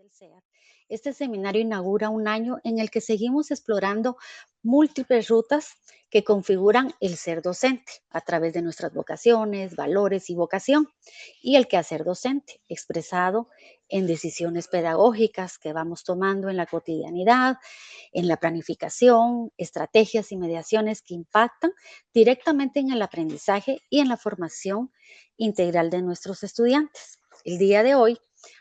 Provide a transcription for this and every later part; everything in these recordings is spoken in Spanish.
del SEAT, este seminario inaugura un año en el que seguimos explorando múltiples rutas que configuran el ser docente a través de nuestras vocaciones, valores y vocación, y el quehacer docente, expresado en decisiones pedagógicas que vamos tomando en la cotidianidad, en la planificación, estrategias y mediaciones que impactan directamente en el aprendizaje y en la formación integral de nuestros estudiantes. El día de hoy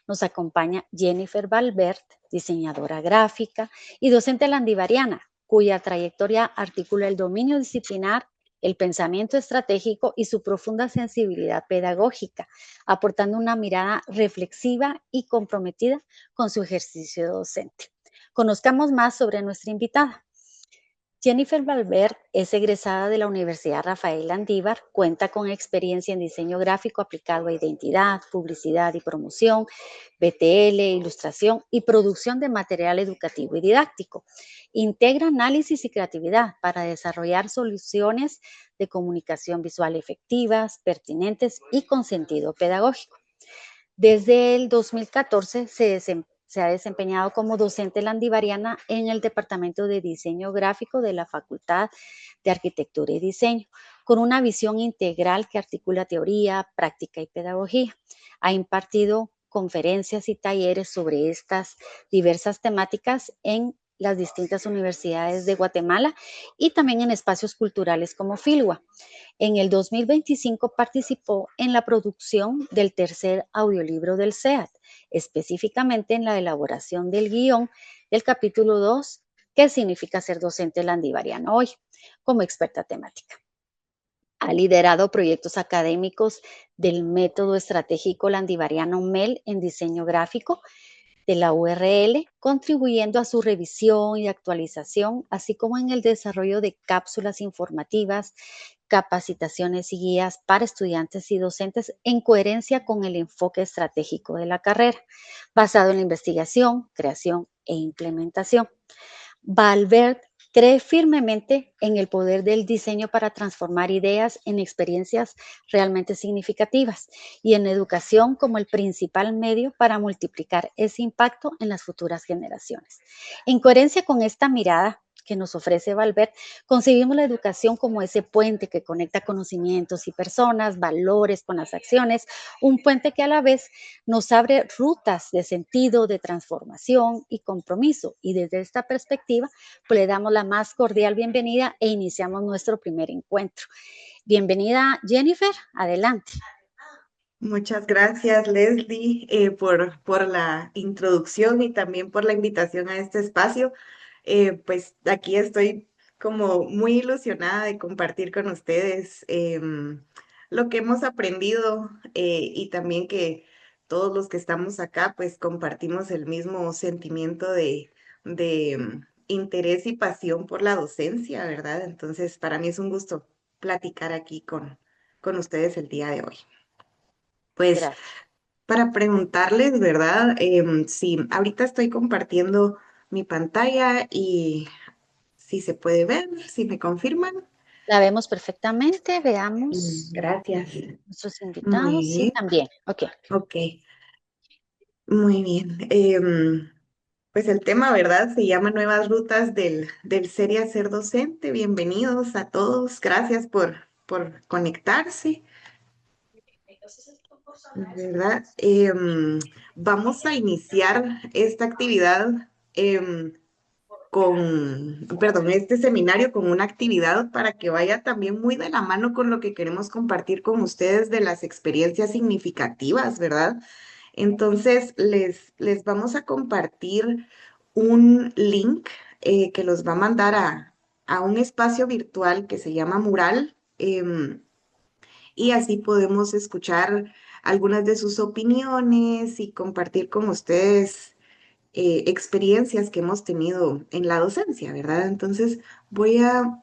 nos acompaña Jennifer Valverde, diseñadora gráfica y docente landivariana, cuya trayectoria articula el dominio disciplinar, el pensamiento estratégico y su profunda sensibilidad pedagógica, aportando una mirada reflexiva y comprometida con su ejercicio docente. Conozcamos más sobre nuestra invitada. Jennifer Valverde es egresada de la Universidad Rafael Landívar, cuenta con experiencia en diseño gráfico aplicado a identidad, publicidad y promoción, BTL, ilustración y producción de material educativo y didáctico. Integra análisis y creatividad para desarrollar soluciones de comunicación visual efectivas, pertinentes y con sentido pedagógico. Desde el 2014 se ha desempeñado como docente landivariana en el Departamento de Diseño Gráfico de la Facultad de Arquitectura y Diseño, con una visión integral que articula teoría, práctica y pedagogía. Ha impartido conferencias y talleres sobre estas diversas temáticas en las distintas universidades de Guatemala y también en espacios culturales como Filwa. En el 2025 participó en la producción del tercer audiolibro del SEAT, específicamente en la elaboración del guión del capítulo 2, ¿qué significa ser docente landivariano hoy?, como experta temática. Ha liderado proyectos académicos del método estratégico landivariano MEL en diseño gráfico de la URL, contribuyendo a su revisión y actualización, así como en el desarrollo de cápsulas informativas, capacitaciones y guías para estudiantes y docentes en coherencia con el enfoque estratégico de la carrera, basado en la investigación, creación e implementación. Valverde cree firmemente en el poder del diseño para transformar ideas en experiencias realmente significativas y en la educación como el principal medio para multiplicar ese impacto en las futuras generaciones. En coherencia con esta mirada que nos ofrece Valverde, concebimos la educación como ese puente que conecta conocimientos y personas, valores con las acciones, un puente que a la vez nos abre rutas de sentido, de transformación y compromiso. Y desde esta perspectiva, pues le damos la más cordial bienvenida e iniciamos nuestro primer encuentro. Bienvenida, Jennifer, adelante. Muchas gracias, Leslie, por la introducción y también por la invitación a este espacio. Pues aquí estoy como muy ilusionada de compartir con ustedes lo que hemos aprendido y también que todos los que estamos acá pues compartimos el mismo sentimiento de interés y pasión por la docencia, ¿verdad? Entonces, para mí es un gusto platicar aquí con ustedes el día de hoy. Pues Gracias. para preguntarles, ¿verdad? Sí, ahorita estoy compartiendo mi pantalla y si se puede ver, si me confirman. La vemos perfectamente, veamos Gracias. nuestros Muy invitados. Sí, bien, también. Ok. ok, muy bien. Pues el tema, ¿verdad? Se llama Nuevas Rutas del Ser y Hacer Docente. Bienvenidos a todos. Gracias por conectarse. ¿Verdad? Vamos a iniciar esta actividad perdón, este seminario con una actividad para que vaya también muy de la mano con lo que queremos compartir con ustedes de las experiencias significativas, ¿verdad? Entonces, les vamos a compartir un link que los va a mandar a un espacio virtual que se llama Mural. Y así podemos escuchar algunas de sus opiniones y compartir con ustedes experiencias que hemos tenido en la docencia, ¿verdad? Entonces voy a...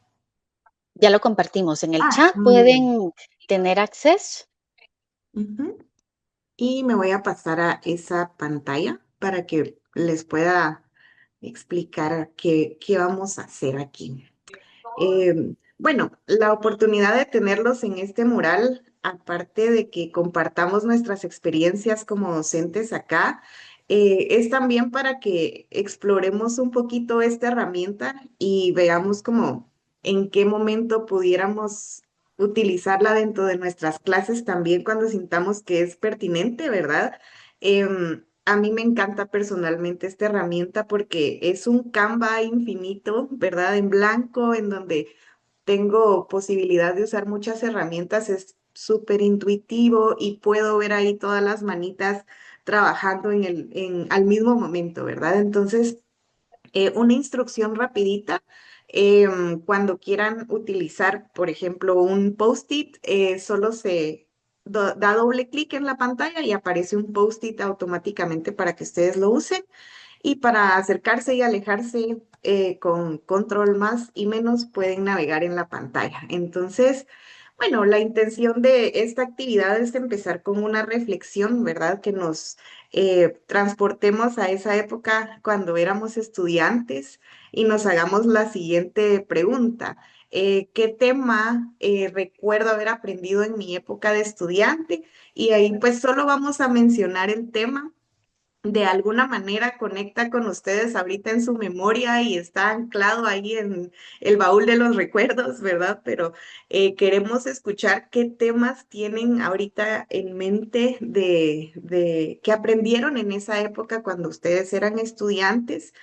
Ya lo compartimos en el chat. Muy bien. Pueden tener acceso. Ujú. Y me voy a pasar a esa pantalla para que les pueda explicar qué vamos a hacer aquí. Bueno, la oportunidad de tenerlos en este mural, aparte de que compartamos nuestras experiencias como docentes acá, es también para que exploremos un poquito esta herramienta y veamos como en qué momento pudiéramos utilizarla dentro de nuestras clases también cuando sintamos que es pertinente, ¿verdad? A mí me encanta personalmente esta herramienta porque es un Canva infinito, ¿verdad? En blanco, en donde tengo posibilidad de usar muchas herramientas, es súper intuitivo y puedo ver ahí todas las manitas trabajando al mismo momento, ¿verdad? Entonces, una instrucción rapidita. Cuando quieran utilizar, por ejemplo, un post-it, solo se da doble clic en la pantalla y aparece un post-it automáticamente para que ustedes lo usen. Y para acercarse y alejarse con control más y menos pueden navegar en la pantalla. Entonces, bueno, la intención de esta actividad es empezar con una reflexión, ¿verdad? Que nos transportemos a esa época cuando éramos estudiantes y nos hagamos la siguiente pregunta. ¿Qué tema recuerdo haber aprendido en mi época de estudiante? Y ahí pues solo vamos a mencionar el tema, de alguna manera conecta con ustedes ahorita en su memoria y está anclado ahí en el baúl de los recuerdos, ¿verdad? Pero queremos escuchar qué temas tienen ahorita en mente que aprendieron en esa época cuando ustedes eran estudiantes,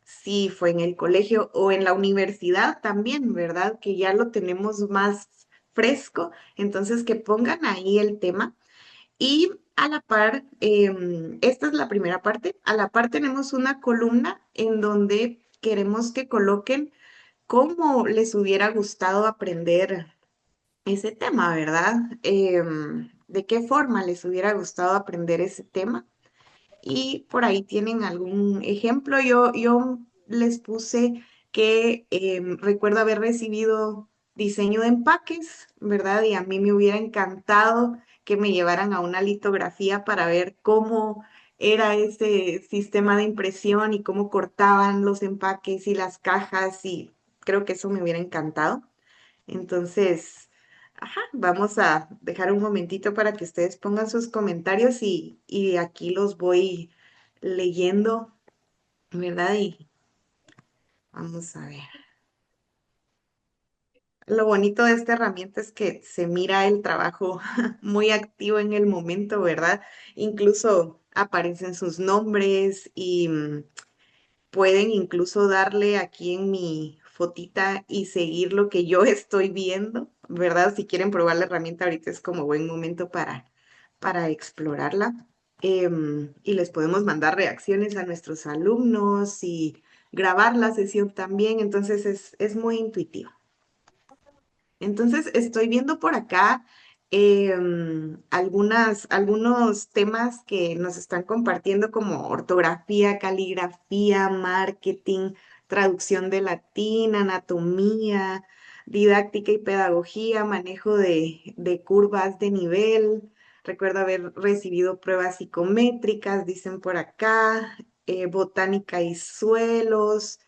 si fue en el colegio o en la universidad también, ¿verdad? Que ya lo tenemos más fresco, entonces que pongan ahí el tema. Y a la par, esta es la primera parte, a la par tenemos una columna en donde queremos que coloquen cómo les hubiera gustado aprender ese tema, ¿verdad? De qué forma les hubiera gustado aprender ese tema. Y por ahí tienen algún ejemplo. Yo les puse que recuerdo haber recibido diseño de empaques, ¿verdad? Y a mí me hubiera encantado que me llevaran a una litografía para ver cómo era ese sistema de impresión y cómo cortaban los empaques y las cajas, y creo que eso me hubiera encantado. Entonces, ajá, vamos a dejar un momentito para que ustedes pongan sus comentarios y aquí los voy leyendo, ¿verdad? Y vamos a ver. Lo bonito de esta herramienta es que se mira el trabajo muy activo en el momento, ¿verdad? Incluso aparecen sus nombres y pueden incluso darle aquí en mi fotita y seguir lo que yo estoy viendo, ¿verdad? Si quieren probar la herramienta, ahorita es como buen momento para explorarla. Y les podemos mandar reacciones a nuestros alumnos y grabar la sesión también, entonces es muy intuitivo. Entonces, estoy viendo por acá algunos temas que nos están compartiendo como ortografía, caligrafía, marketing, traducción de latín, anatomía, didáctica y pedagogía, manejo de curvas de nivel. Recuerdo haber recibido pruebas psicométricas, dicen por acá, botánica y suelos.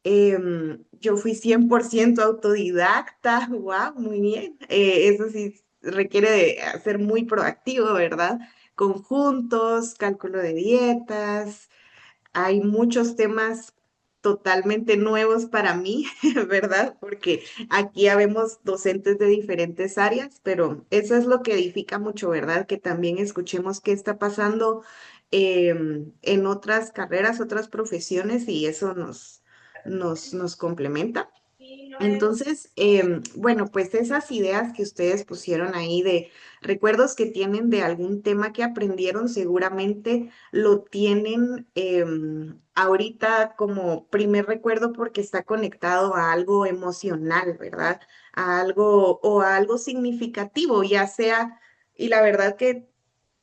Yo fui 100% autodidacta, wow, muy bien. Eso sí requiere de ser muy proactivo, ¿verdad? Conjuntos, cálculo de dietas, hay muchos temas totalmente nuevos para mí, ¿verdad? Porque aquí habemos docentes de diferentes áreas, pero eso es lo que edifica mucho, ¿verdad? Que también escuchemos qué está pasando en otras carreras, otras profesiones y eso nos complementa. Entonces, bueno, pues esas ideas que ustedes pusieron ahí de recuerdos que tienen de algún tema que aprendieron, seguramente lo tienen ahorita como primer recuerdo porque está conectado a algo emocional, ¿verdad? A algo o a algo significativo, ya sea, y la verdad que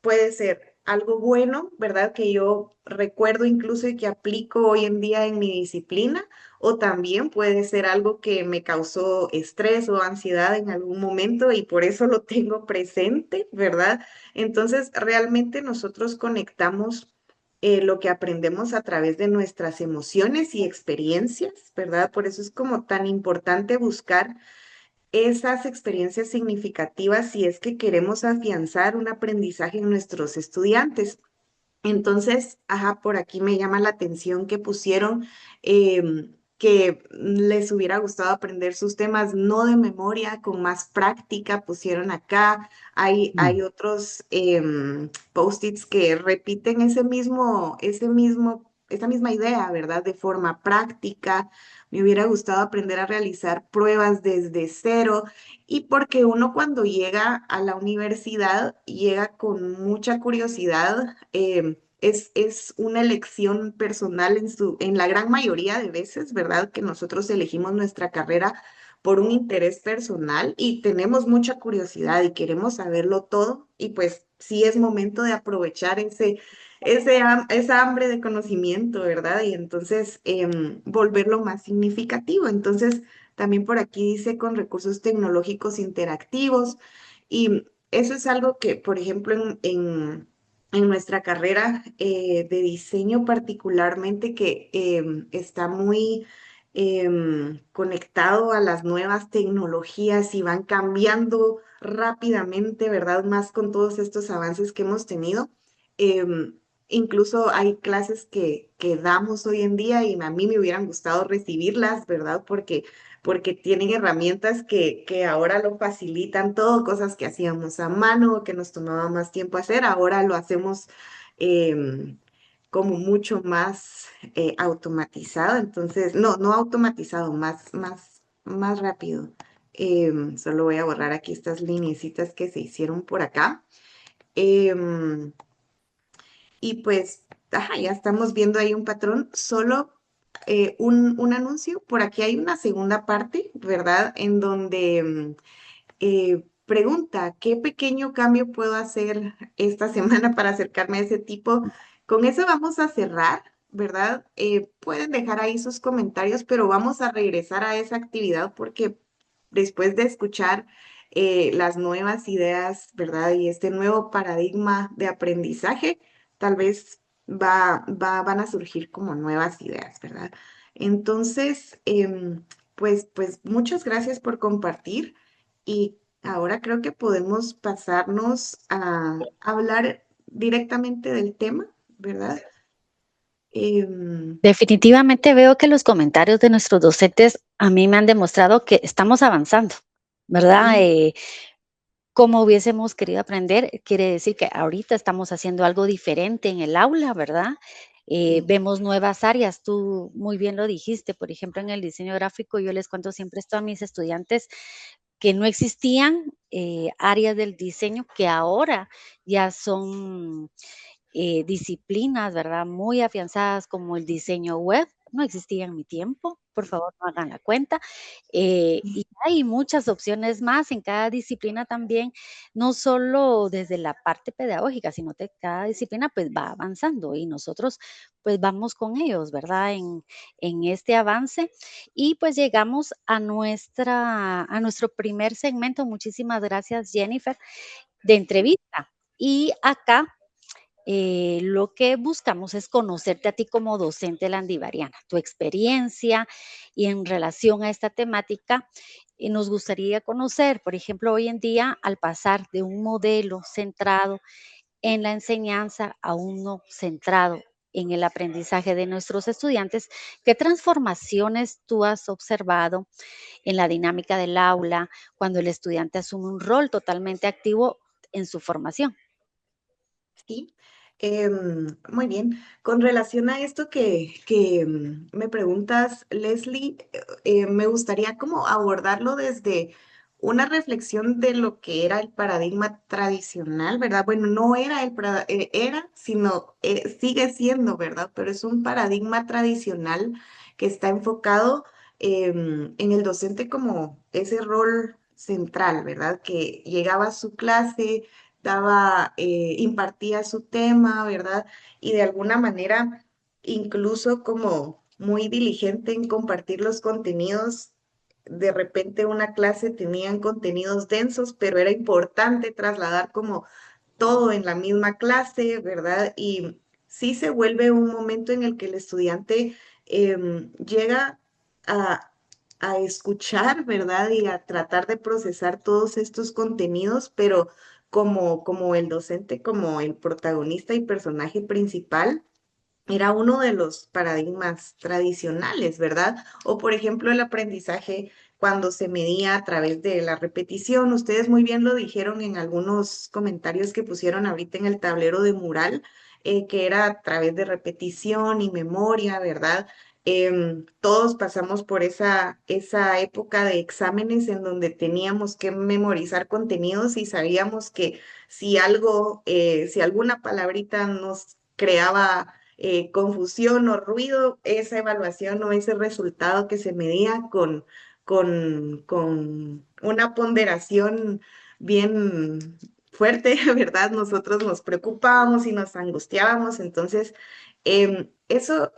puede ser algo bueno, ¿verdad? Que yo recuerdo incluso y que aplico hoy en día en mi disciplina, o también puede ser algo que me causó estrés o ansiedad en algún momento y por eso lo tengo presente, ¿verdad? Entonces, realmente nosotros conectamos lo que aprendemos a través de nuestras emociones y experiencias, ¿verdad? Por eso es como tan importante buscar esas experiencias significativas si es que queremos afianzar un aprendizaje en nuestros estudiantes. Entonces, ajá, por aquí me llama la atención que pusieron que les hubiera gustado aprender sus temas no de memoria, con más práctica, pusieron acá. Hay Mm. otros post-its que repiten esa misma idea, ¿verdad? De forma práctica. Me hubiera gustado aprender a realizar pruebas desde cero. Y porque uno cuando llega a la universidad llega con mucha curiosidad, es una elección personal en la gran mayoría de veces, ¿verdad? Que nosotros elegimos nuestra carrera por un interés personal y tenemos mucha curiosidad y queremos saberlo todo y pues sí es momento de aprovechar esa hambre de conocimiento, ¿verdad? Y entonces volverlo más significativo. Entonces, también por aquí dice con recursos tecnológicos interactivos y eso es algo que, por ejemplo, en nuestra carrera de diseño particularmente, que está muy conectado a las nuevas tecnologías y van cambiando rápidamente, ¿verdad? Más con todos estos avances que hemos tenido. Incluso hay clases que damos hoy en día y a mí me hubieran gustado recibirlas, ¿verdad? Porque tienen herramientas que ahora lo facilitan todo, cosas que hacíamos a mano, que nos tomaba más tiempo hacer, ahora lo hacemos em, como mucho más automatizado, entonces, no automatizado, más rápido. Solo voy a borrar aquí estas lineecitas que se hicieron por acá. Em, y pues, ajá, ya estamos viendo ahí un patrón, solo un anuncio. Por aquí hay una segunda parte, ¿verdad? En donde pregunta, ¿qué pequeño cambio puedo hacer esta semana para acercarme a ese tipo? Con eso vamos a cerrar, ¿verdad? Pueden dejar ahí sus comentarios, pero vamos a regresar a esa actividad porque después de escuchar las nuevas ideas, ¿verdad? Y este nuevo paradigma de aprendizaje, tal vez van a surgir como nuevas ideas, ¿verdad? Entonces, pues muchas gracias por compartir y ahora creo que podemos pasarnos a hablar directamente del tema, ¿verdad? Em, Definitivamente veo que los comentarios de nuestros docentes a mí me han demostrado que estamos avanzando, ¿verdad? sí, Como hubiésemos querido aprender, quiere decir que ahorita estamos haciendo algo diferente en el aula, ¿verdad? sí, Vemos nuevas áreas, tú muy bien lo dijiste, por ejemplo, en el diseño gráfico, yo les cuento siempre esto a mis estudiantes, que no existían áreas del diseño que ahora ya son disciplinas, ¿verdad? Muy afianzadas como el diseño web, no existía en mi tiempo, por favor no hagan la cuenta. Y hay muchas opciones más en cada disciplina también, no solo desde la parte pedagógica, sino que cada disciplina pues va avanzando y nosotros pues vamos con ellos, ¿verdad? En este avance y pues llegamos a nuestro primer segmento. Muchísimas gracias, Jennifer, de entrevista. Y acá lo que buscamos es conocerte a ti como docente landivariana, tu experiencia y en relación a esta temática, nos gustaría conocer, por ejemplo, hoy en día, al pasar de un modelo centrado en la enseñanza a uno centrado en el aprendizaje de nuestros estudiantes, ¿qué transformaciones tú has observado en la dinámica del aula cuando el estudiante asume un rol totalmente activo en su formación? sí. Muy bien. Con relación a esto que me preguntas, Leslie, me gustaría como abordarlo desde una reflexión de lo que era el paradigma tradicional, ¿verdad? Bueno, no era era, sino sigue siendo, ¿verdad? Pero es un paradigma tradicional que está enfocado en el docente como ese rol central, ¿verdad? Que llegaba a su clase, impartía su tema, ¿verdad? Y de alguna manera, incluso como muy diligente en compartir los contenidos. De repente una clase tenían contenidos densos, pero era importante trasladar como todo en la misma clase, ¿verdad? Y sí se vuelve un momento en el que el estudiante llega a, a escuchar, ¿verdad? Y a tratar de procesar todos estos contenidos, pero como el docente, como el protagonista y personaje principal, era uno de los paradigmas tradicionales, ¿verdad? O por ejemplo, el aprendizaje cuando se medía a través de la repetición. Ustedes muy bien lo dijeron en algunos comentarios que pusieron ahorita en el tablero de mural, que era a través de repetición y memoria, ¿verdad? Todos pasamos por esa época de exámenes en donde teníamos que memorizar contenidos y sabíamos que si algo, si alguna palabrita nos creaba confusión o ruido, esa evaluación o ese resultado que se medía con una ponderación bien fuerte, ¿verdad? Nosotros nos preocupábamos y nos angustiábamos, entonces eso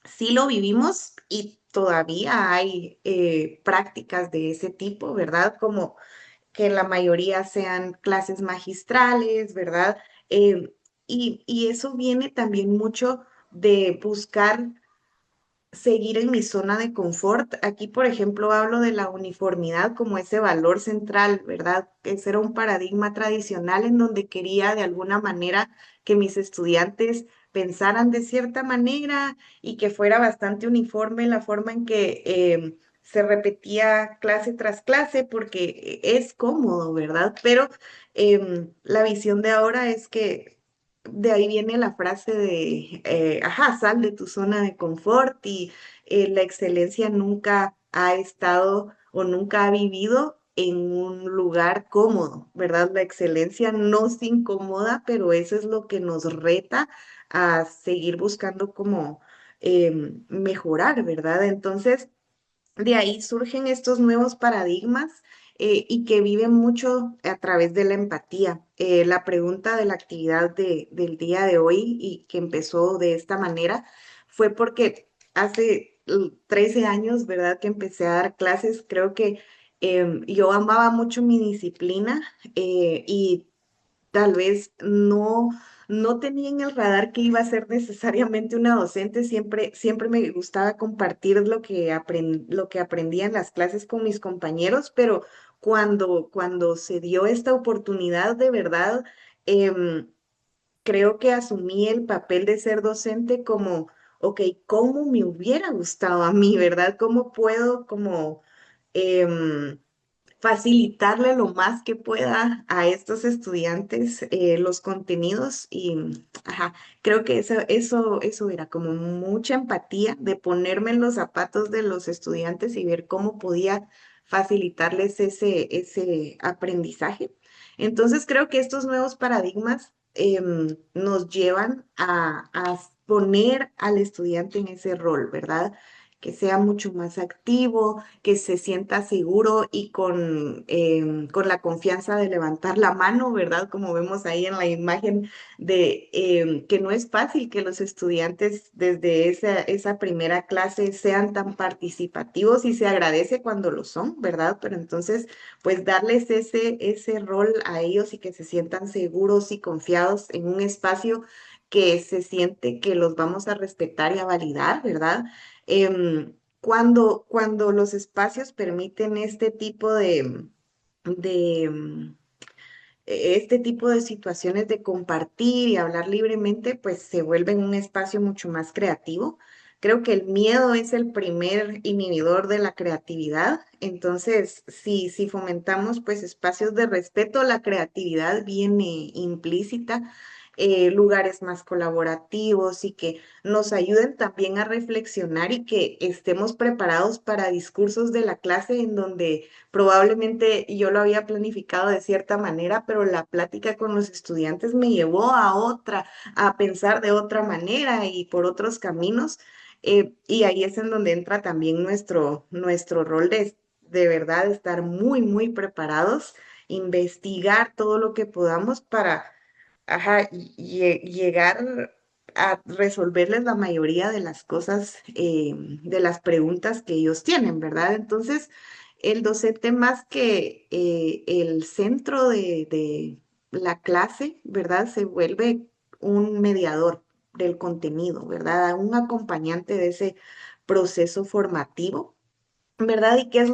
sí lo vivimos y todavía hay prácticas de ese tipo, ¿verdad? Como que la mayoría sean clases magistrales, ¿verdad? Y eso viene también mucho de buscar seguir en mi zona de confort. Aquí, por ejemplo, hablo de la uniformidad como ese valor central, ¿verdad? Ese era un paradigma tradicional en donde quería de alguna manera que mis estudiantes pensaran de cierta manera y que fuera bastante uniforme la forma en que se repetía clase tras clase, porque es cómodo, ¿verdad? Pero la visión de ahora es que de ahí viene la frase de, ajá, sal de tu zona de confort y la excelencia nunca ha estado o nunca ha vivido en un lugar cómodo, ¿verdad? La excelencia no se incomoda, pero eso es lo que nos reta a seguir buscando como mejorar, ¿verdad? Entonces, de ahí surgen estos nuevos paradigmas y que viven mucho a través de la empatía. La pregunta de la actividad del día de hoy y que empezó de esta manera fue porque hace 13 años, ¿verdad? Que empecé a dar clases, creo que yo amaba mucho mi disciplina y tal vez no tenía en el radar que iba a ser necesariamente una docente, siempre me gustaba compartir lo que aprendía en las clases con mis compañeros, pero cuando se dio esta oportunidad de verdad, em, creo que asumí el papel de ser docente como, ok, ¿cómo me hubiera gustado a mí, verdad? ¿Cómo puedo como... em, facilitarle lo más que pueda a estos estudiantes los contenidos y ajá, creo que eso era como mucha empatía de ponerme en los zapatos de los estudiantes y ver cómo podía facilitarles ese aprendizaje. Entonces creo que estos nuevos paradigmas nos llevan a poner al estudiante en ese rol, ¿verdad? Que sea mucho más activo, que se sienta seguro y con la confianza de levantar la mano, ¿verdad? Como vemos ahí en la imagen de que no es fácil que los estudiantes desde esa primera clase sean tan participativos y se agradece cuando lo son, ¿verdad? Pero entonces, pues darles ese rol a ellos y que se sientan seguros y confiados en un espacio que se siente que los vamos a respetar y a validar, ¿verdad? Cuando los espacios permiten de este tipo de situaciones de compartir y hablar libremente, pues se vuelven un espacio mucho más creativo. Creo que el miedo es el primer inhibidor de la creatividad. Entonces, si fomentamos pues espacios de respeto, la creatividad viene implícita, lugares más colaborativos y que nos ayuden también a reflexionar y que estemos preparados para discursos de la clase en donde probablemente yo lo había planificado de cierta manera, pero la plática con los estudiantes me llevó a pensar de otra manera y por otros caminos. Y ahí es en donde entra también nuestro rol de verdad estar muy, muy preparados, investigar todo lo que podamos para ajá, llegar a resolverles la mayoría de las cosas, de las preguntas que ellos tienen, ¿verdad? Entonces, el docente más que el centro de la clase, ¿verdad? Se vuelve un mediador del contenido, ¿verdad? Un acompañante de ese proceso formativo. ¿Verdad? ¿Y qué es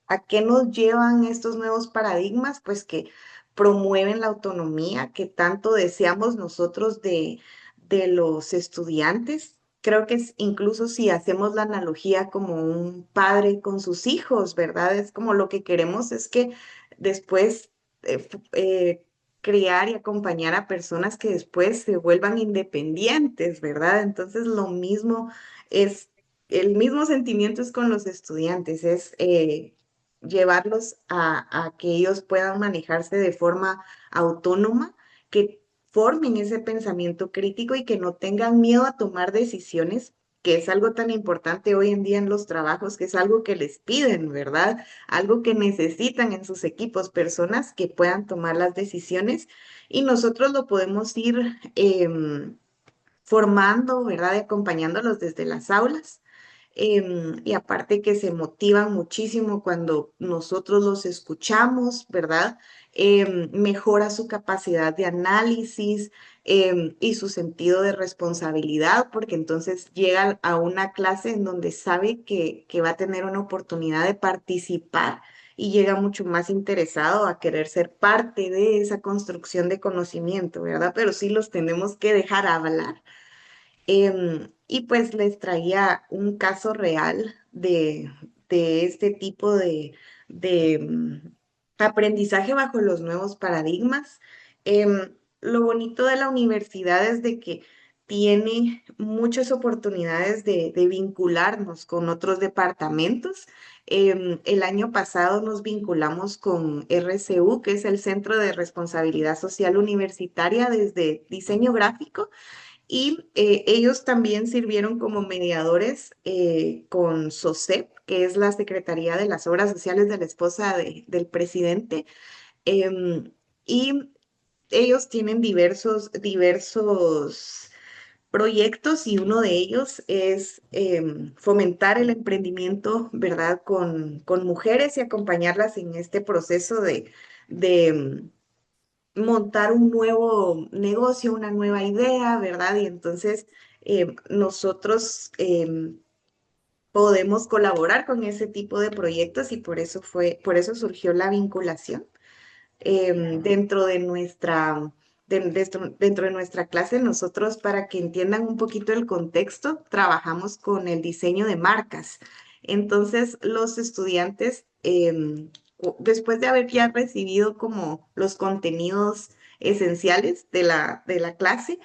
a qué nos llevan estos nuevos paradigmas? Pues que promueven la autonomía que tanto deseamos nosotros de los estudiantes. Creo que incluso si hacemos la analogía como un padre con sus hijos, ¿verdad? Es como lo que queremos es que después criar y acompañar a personas que después se vuelvan independientes, ¿verdad? Entonces lo mismo es, el mismo sentimiento es con los estudiantes, es llevarlos a que ellos puedan manejarse de forma autónoma, que formen ese pensamiento crítico y que no tengan miedo a tomar decisiones, que es algo tan importante hoy en día en los trabajos, que es algo que les piden, ¿verdad? Algo que necesitan en sus equipos, personas que puedan tomar las decisiones y nosotros lo podemos ir formando, ¿verdad? Y acompañándolos desde las aulas. Y aparte que se motivan muchísimo cuando nosotros los escuchamos, ¿verdad? Mejora su capacidad de análisis y su sentido de responsabilidad, porque entonces llega a una clase en donde sabe que va a tener una oportunidad de participar y llega mucho más interesado a querer ser parte de esa construcción de conocimiento, ¿verdad? Pero sí los tenemos que dejar hablar. Y pues les traía un caso real de este tipo de aprendizaje bajo los nuevos paradigmas. Lo bonito de la universidad es de que tiene muchas oportunidades de vincularnos con otros departamentos. El año pasado nos vinculamos con RCU, que es el Centro de Responsabilidad Social Universitaria desde diseño gráfico. Y ellos también sirvieron como mediadores con SOSEP, que es la Secretaría de las Obras Sociales de la esposa del presidente. Em, y ellos tienen diversos proyectos y uno de ellos es fomentar el emprendimiento, ¿verdad?, con mujeres y acompañarlas en este proceso de montar un nuevo negocio, una nueva idea, ¿verdad? Y entonces nosotros podemos colaborar con ese tipo de proyectos y por eso surgió la vinculación dentro de dentro de nuestra clase. Nosotros, para que entiendan un poquito el contexto, trabajamos con el diseño de marcas. Entonces, los estudiantes, después de haber ya recibido como los contenidos esenciales de la clase,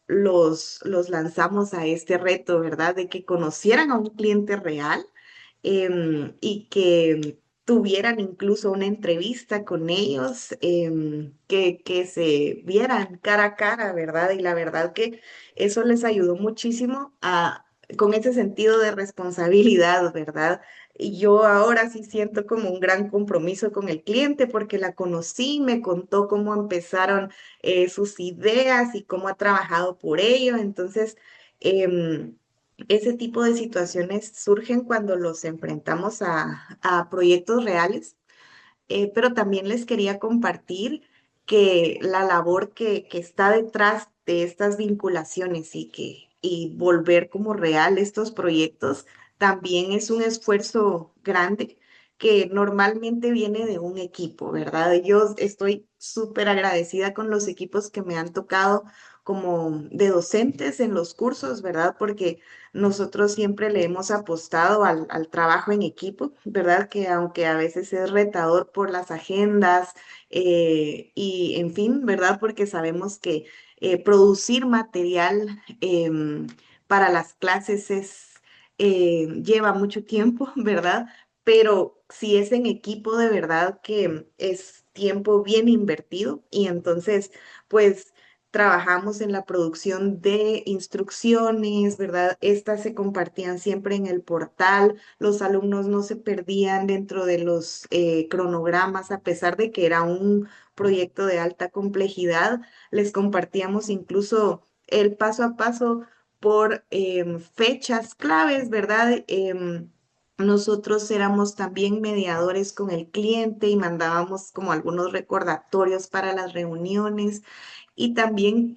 los lanzamos a este reto, ¿verdad? De que conocieran a un cliente real y que tuvieran incluso una entrevista con ellos, que se vieran cara a cara, ¿verdad? Y la verdad que eso les ayudó muchísimo con ese sentido de responsabilidad, ¿verdad? Y yo ahora sí siento como un gran compromiso con el cliente porque la conocí, me contó cómo empezaron sus ideas y cómo ha trabajado por ello. Entonces, ese tipo de situaciones surgen cuando los enfrentamos a proyectos reales, pero también les quería compartir que la labor que está detrás de estas vinculaciones y volver como real estos proyectos también es un esfuerzo grande que normalmente viene de un equipo, ¿verdad? Yo estoy súper agradecida con los equipos que me han tocado como de docentes en los cursos, ¿verdad? Porque nosotros siempre le hemos apostado al trabajo en equipo, ¿verdad? Que aunque a veces es retador por las agendas y en fin, ¿verdad? Porque sabemos que producir material para las clases lleva mucho tiempo, ¿verdad? Pero si es en equipo, de verdad que es tiempo bien invertido y entonces, pues trabajamos en la producción de instrucciones, ¿verdad? Estas se compartían siempre en el portal, los alumnos no se perdían dentro de los cronogramas, a pesar de que era un proyecto de alta complejidad, les compartíamos incluso el paso a paso por fechas claves, ¿verdad? Nosotros éramos también mediadores con el cliente y mandábamos como algunos recordatorios para las reuniones. Y también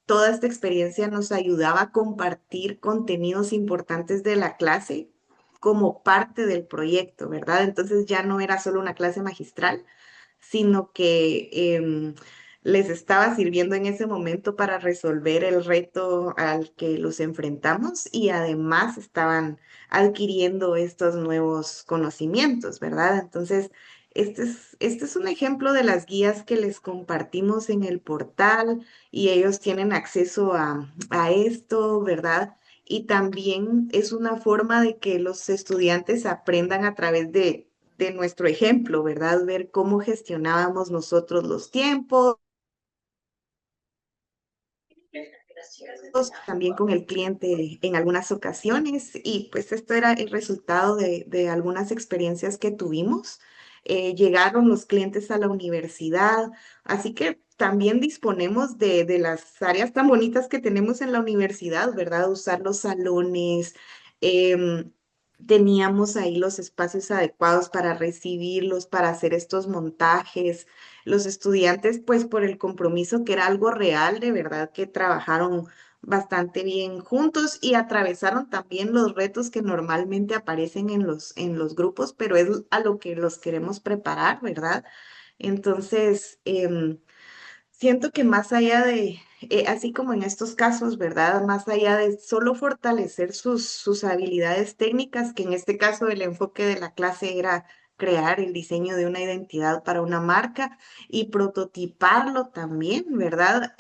toda esta experiencia nos ayudaba a compartir contenidos importantes de la clase como parte del proyecto, ¿verdad? Entonces ya no era solo una clase magistral, sino que les estaba sirviendo en ese momento para resolver el reto al que los enfrentamos y además estaban adquiriendo estos nuevos conocimientos, ¿verdad? Entonces, este es un ejemplo de las guías que les compartimos en el portal y ellos tienen acceso a esto, ¿verdad? Y también es una forma de que los estudiantes aprendan a través de nuestro ejemplo, ¿verdad? Ver cómo gestionábamos nosotros los tiempos, también con el cliente en algunas ocasiones y pues esto era el resultado de algunas experiencias que tuvimos. Llegaron los clientes a la universidad, así que también disponemos de las áreas tan bonitas que tenemos en la universidad, ¿verdad? Usar los salones, em, teníamos ahí los espacios adecuados para recibirlos, para hacer estos montajes. Los estudiantes, pues por el compromiso que era algo real, de verdad que trabajaron bastante bien juntos y atravesaron también los retos que normalmente aparecen en los grupos, pero es a lo que los queremos preparar, ¿verdad? Entonces, siento que más allá de, así como en estos casos, ¿verdad? Más allá de solo fortalecer sus habilidades técnicas, que en este caso el enfoque de la clase era crear el diseño de una identidad para una marca y prototiparlo también, ¿verdad?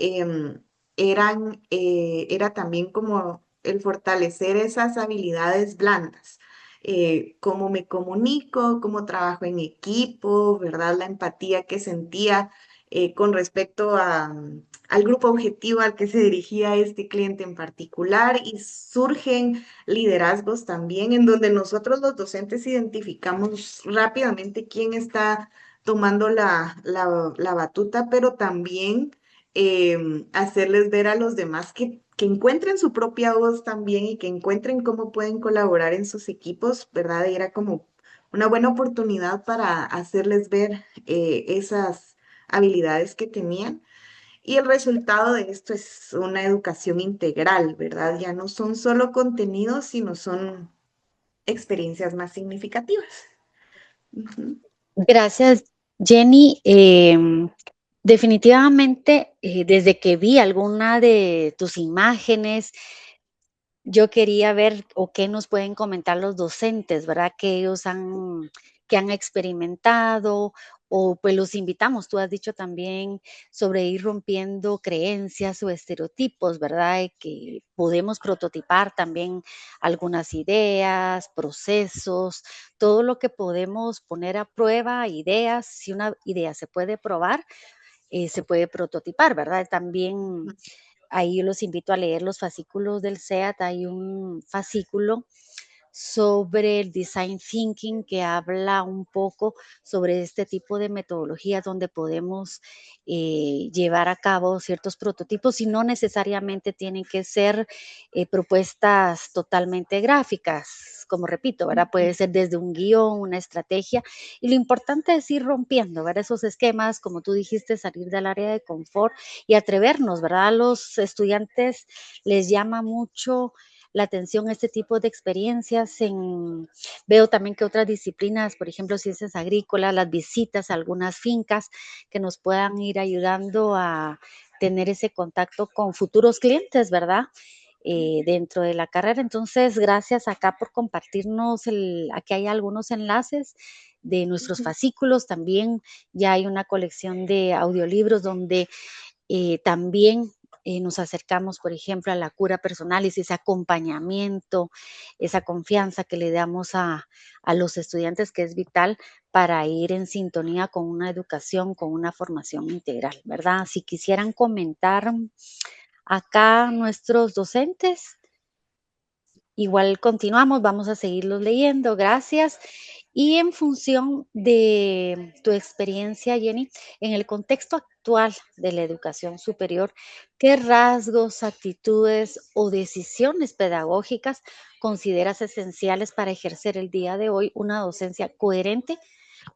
Era también como el fortalecer esas habilidades blandas. Cómo me comunico, cómo trabajo en equipo, ¿verdad? La empatía que sentía con respecto al grupo objetivo al que se dirigía este cliente en particular y surgen liderazgos también en donde nosotros los docentes identificamos rápidamente quién está tomando la batuta, pero también hacerles ver a los demás que encuentren su propia voz también y que encuentren cómo pueden colaborar en sus equipos, ¿verdad? Y era como una buena oportunidad para hacerles ver esas habilidades que tenían. Y el resultado de esto es una educación integral, ¿verdad? Ya no son solo contenidos, sino son experiencias más significativas. Ujú. Gracias, Jenny. Definitivamente, desde que vi alguna de tus imágenes, yo quería ver o qué nos pueden comentar los docentes, ¿verdad? Que han experimentado o pues los invitamos. Tú has dicho también sobre ir rompiendo creencias o estereotipos, ¿verdad? Y que podemos prototipar también algunas ideas, procesos, todo lo que podemos poner a prueba, ideas. Si una idea se puede probar, se puede prototipar, ¿verdad? También ahí los invito a leer los fascículos del SEAT. Hay un fascículo sobre el design thinking que habla un poco sobre este tipo de metodologías donde podemos llevar a cabo ciertos prototipos y no necesariamente tienen que ser propuestas totalmente gráficas. Como repito, ¿verdad? Puede ser desde un guión, una estrategia, y lo importante es ir rompiendo, ¿verdad? Esos esquemas, como tú dijiste, salir del área de confort y atrevernos, ¿verdad? A los estudiantes les llama mucho la atención este tipo de experiencias. Veo también que otras disciplinas, por ejemplo, ciencias agrícolas, las visitas a algunas fincas que nos puedan ir ayudando a tener ese contacto con futuros clientes, ¿verdad? Dentro de la carrera. Entonces, gracias acá por compartirnos, aquí hay algunos enlaces de nuestros fascículos, también ya hay una colección de audiolibros donde también nos acercamos, por ejemplo, a la cura personal, y ese acompañamiento, esa confianza que le damos a los estudiantes, que es vital para ir en sintonía con una educación, con una formación integral, ¿verdad? Si quisieran comentar acá nuestros docentes, igual continuamos, vamos a seguirlos leyendo, gracias. Y en función de tu experiencia, Jenny, en el contexto actual de la educación superior, ¿qué rasgos, actitudes o decisiones pedagógicas consideras esenciales para ejercer el día de hoy una docencia coherente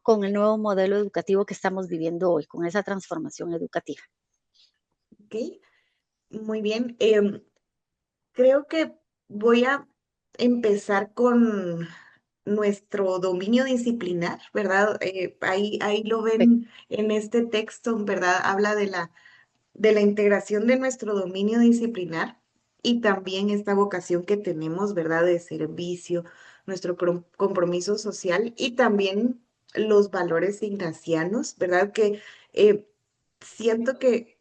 con el nuevo modelo educativo que estamos viviendo hoy, con esa transformación educativa? Ok, muy bien. Creo que voy a empezar con nuestro dominio disciplinar, ¿verdad? Ahí lo Pe- ven en este texto, ¿verdad? Habla de la integración de nuestro dominio disciplinar y también esta vocación que tenemos, ¿verdad? De servicio, nuestro compromiso social y también los valores ignacianos, ¿verdad? Que siento que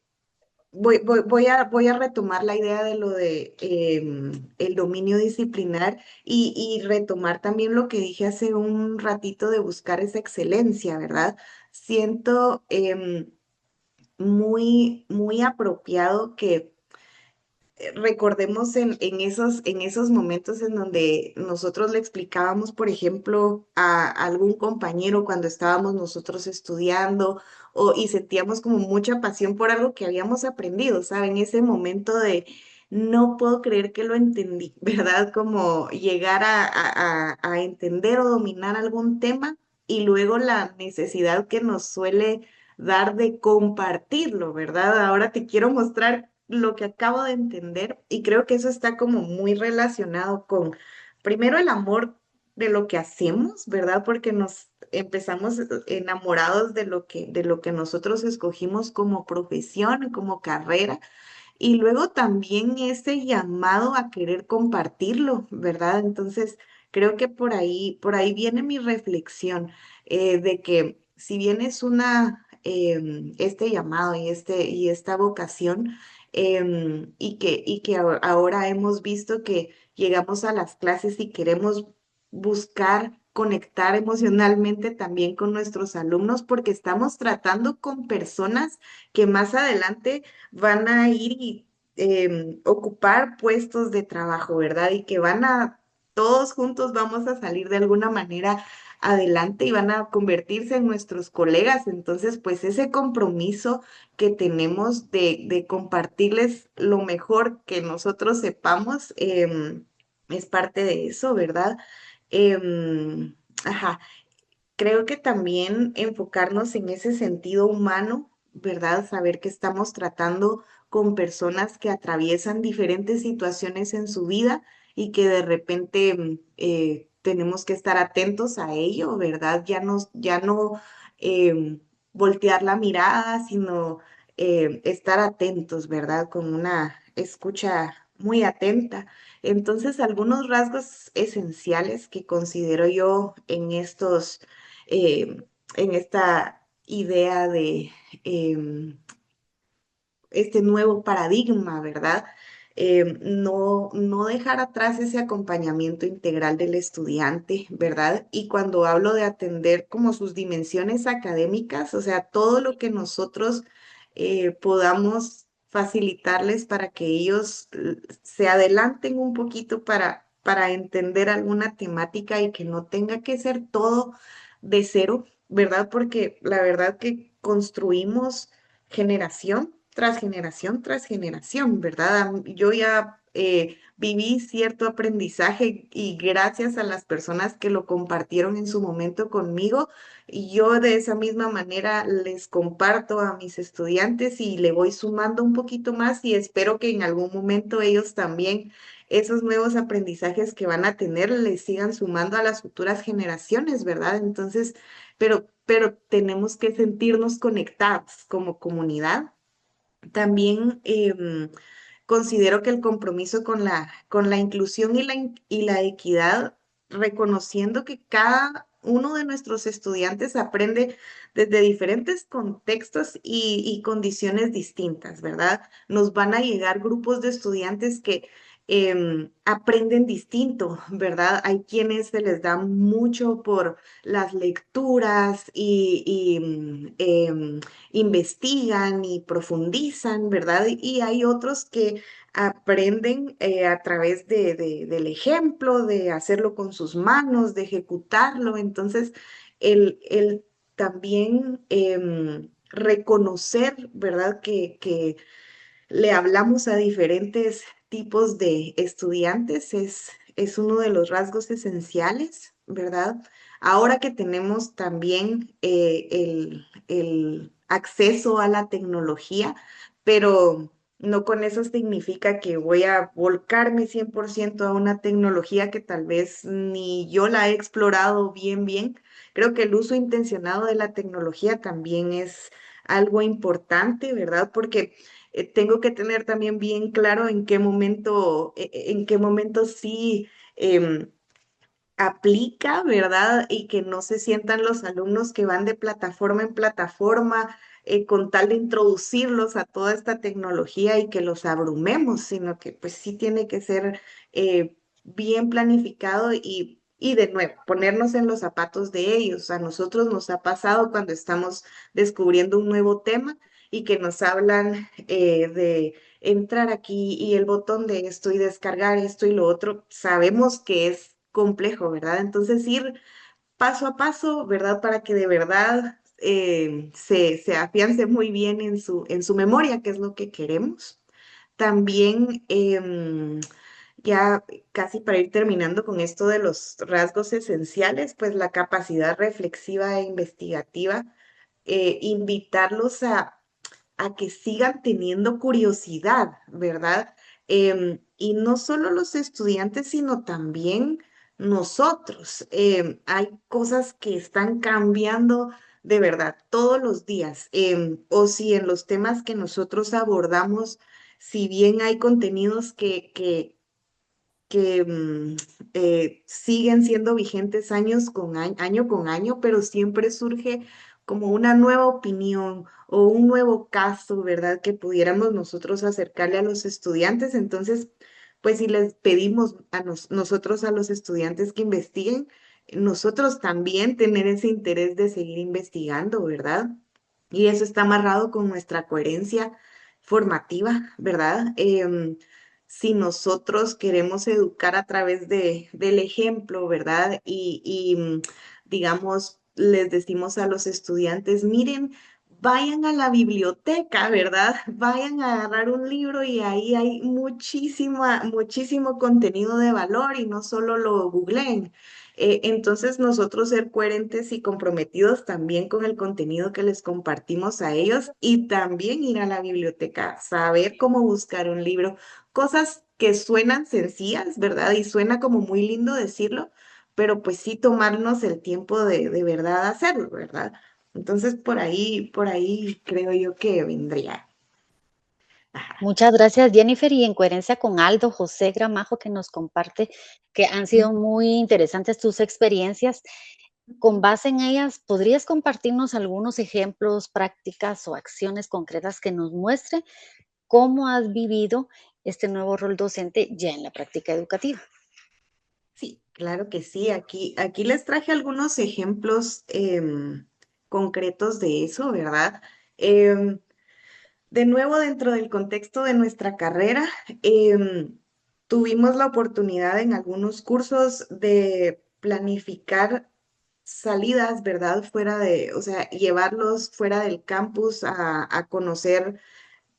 voy a retomar la idea de lo de el dominio disciplinar y retomar también lo que dije hace un ratito de buscar esa excelencia, ¿verdad? Siento muy apropiado que recordemos en esos momentos en donde nosotros le explicábamos, por ejemplo, a algún compañero cuando estábamos nosotros estudiando y sentíamos como mucha pasión por algo que habíamos aprendido, ¿saben? Ese momento de no puedo creer que lo entendí, ¿verdad? Como llegar a entender o dominar algún tema y luego la necesidad que nos suele dar de compartirlo, ¿verdad? Ahora te quiero mostrar lo que acabo de entender y creo que eso está como muy relacionado con, primero, el amor de lo que hacemos, ¿verdad? Porque nos empezamos enamorados de lo que nosotros escogimos como profesión, como carrera, y luego también ese llamado a querer compartirlo, ¿verdad? Entonces, creo que por ahí viene mi reflexión de que si bien es este llamado y esta vocación, y que ahora hemos visto que llegamos a las clases y queremos buscar conectar emocionalmente también con nuestros alumnos porque estamos tratando con personas que más adelante van a ir y ocupar puestos de trabajo, ¿verdad? Y que todos juntos vamos a salir de alguna manera adelante y van a convertirse en nuestros colegas. Entonces, pues ese compromiso que tenemos de compartirles lo mejor que nosotros sepamos, es parte de eso, ¿verdad? Ajá. Creo que también enfocarnos en ese sentido humano, ¿verdad? Saber que estamos tratando con personas que atraviesan diferentes situaciones en su vida y que de repente tenemos que estar atentos a ello, ¿verdad? Ya no voltear la mirada, sino estar atentos, ¿verdad? Con una escucha muy atenta. Entonces, algunos rasgos esenciales que considero yo eh, en esta idea de este nuevo paradigma, ¿verdad? No dejar atrás ese acompañamiento integral del estudiante, ¿verdad? Y cuando hablo de atender como sus dimensiones académicas, o sea, todo lo que nosotros podamos facilitarles para que ellos se adelanten un poquito para entender alguna temática y que no tenga que ser todo de cero, ¿verdad? Porque la verdad que construimos generación tras generación tras generación, ¿verdad? Yo ya viví cierto aprendizaje y gracias a las personas que lo compartieron en su momento conmigo, y yo de esa misma manera les comparto a mis estudiantes y le voy sumando un poquito más y espero que en algún momento ellos también esos nuevos aprendizajes que van a tener les sigan sumando a las futuras generaciones, ¿verdad? Entonces, pero tenemos que sentirnos conectados como comunidad. También considero que el compromiso con la inclusión y la equidad, reconociendo que cada uno de nuestros estudiantes aprende desde diferentes contextos y condiciones distintas, ¿verdad? Nos van a llegar grupos de estudiantes que aprenden distinto, ¿verdad? Hay quienes se les da mucho por las lecturas investigan y profundizan, ¿verdad? Y hay otros que aprenden a través del ejemplo, de hacerlo con sus manos, de ejecutarlo. Entonces, el también reconocer, ¿verdad? Que le hablamos a diferentes tipos de estudiantes es uno de los rasgos esenciales, ¿verdad? Ahora que tenemos también el acceso a la tecnología, pero No con eso significa que voy a volcarme 100% a una tecnología que tal vez ni yo la he explorado bien. Creo que el uso intencionado de la tecnología también es algo importante, ¿verdad? Porque tengo que tener también bien claro en qué momento sí. em, aplica, ¿verdad? Y que no se sientan los alumnos que van de plataforma en plataforma con tal de introducirlos a toda esta tecnología y que los abrumemos, sino que pues sí tiene que ser bien planificado y de nuevo, ponernos en los zapatos de ellos. A nosotros nos ha pasado cuando estamos descubriendo un nuevo tema y que nos hablan de entrar aquí y el botón de esto y descargar esto y lo otro, sabemos que es complejo, ¿verdad? Entonces ir paso a paso, ¿verdad? Para que de verdad se afiance muy bien en su memoria, que es lo que queremos. También, ya casi para ir terminando con esto de los rasgos esenciales, pues la capacidad reflexiva e investigativa, invitarlos a que sigan teniendo curiosidad, ¿verdad? Y no solo los estudiantes, sino también nosotros. Hay cosas que están cambiando de verdad todos los días. O si en los temas que nosotros abordamos, si bien hay contenidos que siguen siendo vigentes año con año, pero siempre surge como una nueva opinión o un nuevo caso, ¿verdad? Que pudiéramos nosotros acercarle a los estudiantes. Entonces, pues si les pedimos a nosotros a los estudiantes que investiguen, nosotros también tener ese interés de seguir investigando, ¿verdad? Y eso está amarrado con nuestra coherencia formativa, ¿verdad? Si nosotros queremos educar a través del ejemplo, ¿verdad? Digamos, les decimos a los estudiantes, miren, vayan a la biblioteca, ¿verdad? Vayan a agarrar un libro y ahí hay muchísimo contenido de valor y no solo lo googleen. Entonces nosotros ser coherentes y comprometidos también con el contenido que les compartimos a ellos y también ir a la biblioteca, saber cómo buscar un libro, cosas que suenan sencillas, ¿verdad? Y suena como muy lindo decirlo, pero pues sí tomarnos el tiempo de verdad hacerlo, ¿verdad? Entonces por ahí creo yo que vendría. Ajá. Muchas gracias, Jennifer, y en coherencia con Aldo, José Gramajo, que nos comparte que han sido muy interesantes tus experiencias. Con base en ellas, ¿podrías compartirnos algunos ejemplos, prácticas o acciones concretas que nos muestren cómo has vivido este nuevo rol docente ya en la práctica educativa? Sí, claro que sí. Aquí les traje algunos ejemplos concretos de eso, ¿verdad? Em, de nuevo, dentro del contexto de nuestra carrera, tuvimos la oportunidad en algunos cursos de planificar salidas, ¿verdad? O sea, llevarlos fuera del campus a conocer,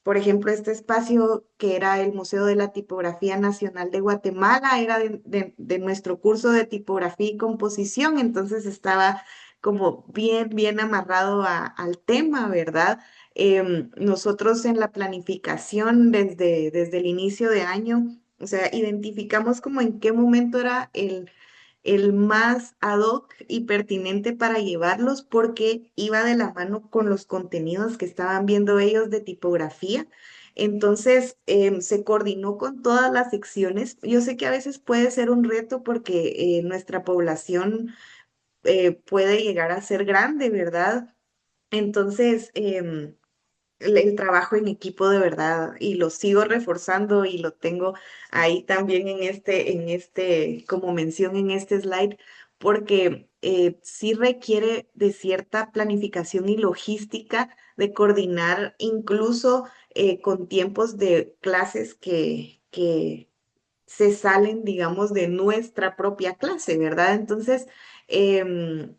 por ejemplo, este espacio que era el Museo de la Tipografía Nacional de Guatemala, era de nuestro curso de tipografía y composición, entonces estaba como bien amarrado al tema, ¿verdad? Nosotros en la planificación desde el inicio de año, o sea, identificamos como en qué momento era el más ad hoc y pertinente para llevarlos porque iba de la mano con los contenidos que estaban viendo ellos de tipografía. Entonces, se coordinó con todas las secciones. Yo sé que a veces puede ser un reto porque nuestra población puede llegar a ser grande, ¿verdad? Entonces, el trabajo en equipo de verdad y lo sigo reforzando y lo tengo ahí también como mención en este slide, porque sí requiere de cierta planificación y logística de coordinar incluso con tiempos de clases que se salen, digamos, de nuestra propia clase, ¿verdad? Entonces,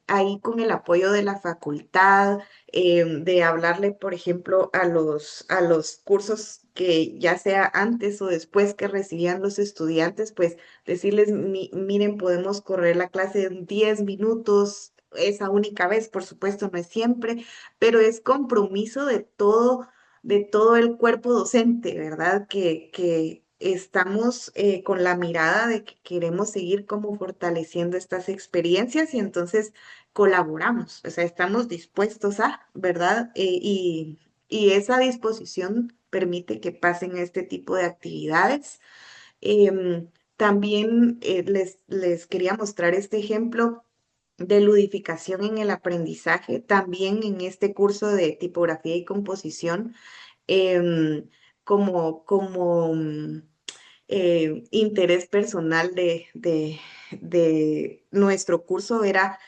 ahí con el apoyo de la facultad, de hablarle, por ejemplo, a los cursos que ya sea antes o después que recibían los estudiantes, pues decirles, miren, podemos correr la clase en 10 minutos. Esa única vez, por supuesto, no es siempre, pero es compromiso de todo, de todo el cuerpo docente, ¿verdad? Que estamos con la mirada de que queremos seguir como fortaleciendo estas experiencias y entonces colaboramos, o sea, estamos dispuestos a, ¿verdad? Y esa disposición permite que pasen este tipo de actividades. También les quería mostrar este ejemplo de ludificación en el aprendizaje, también en este curso de tipografía y composición, em, como interés personal de nuestro curso era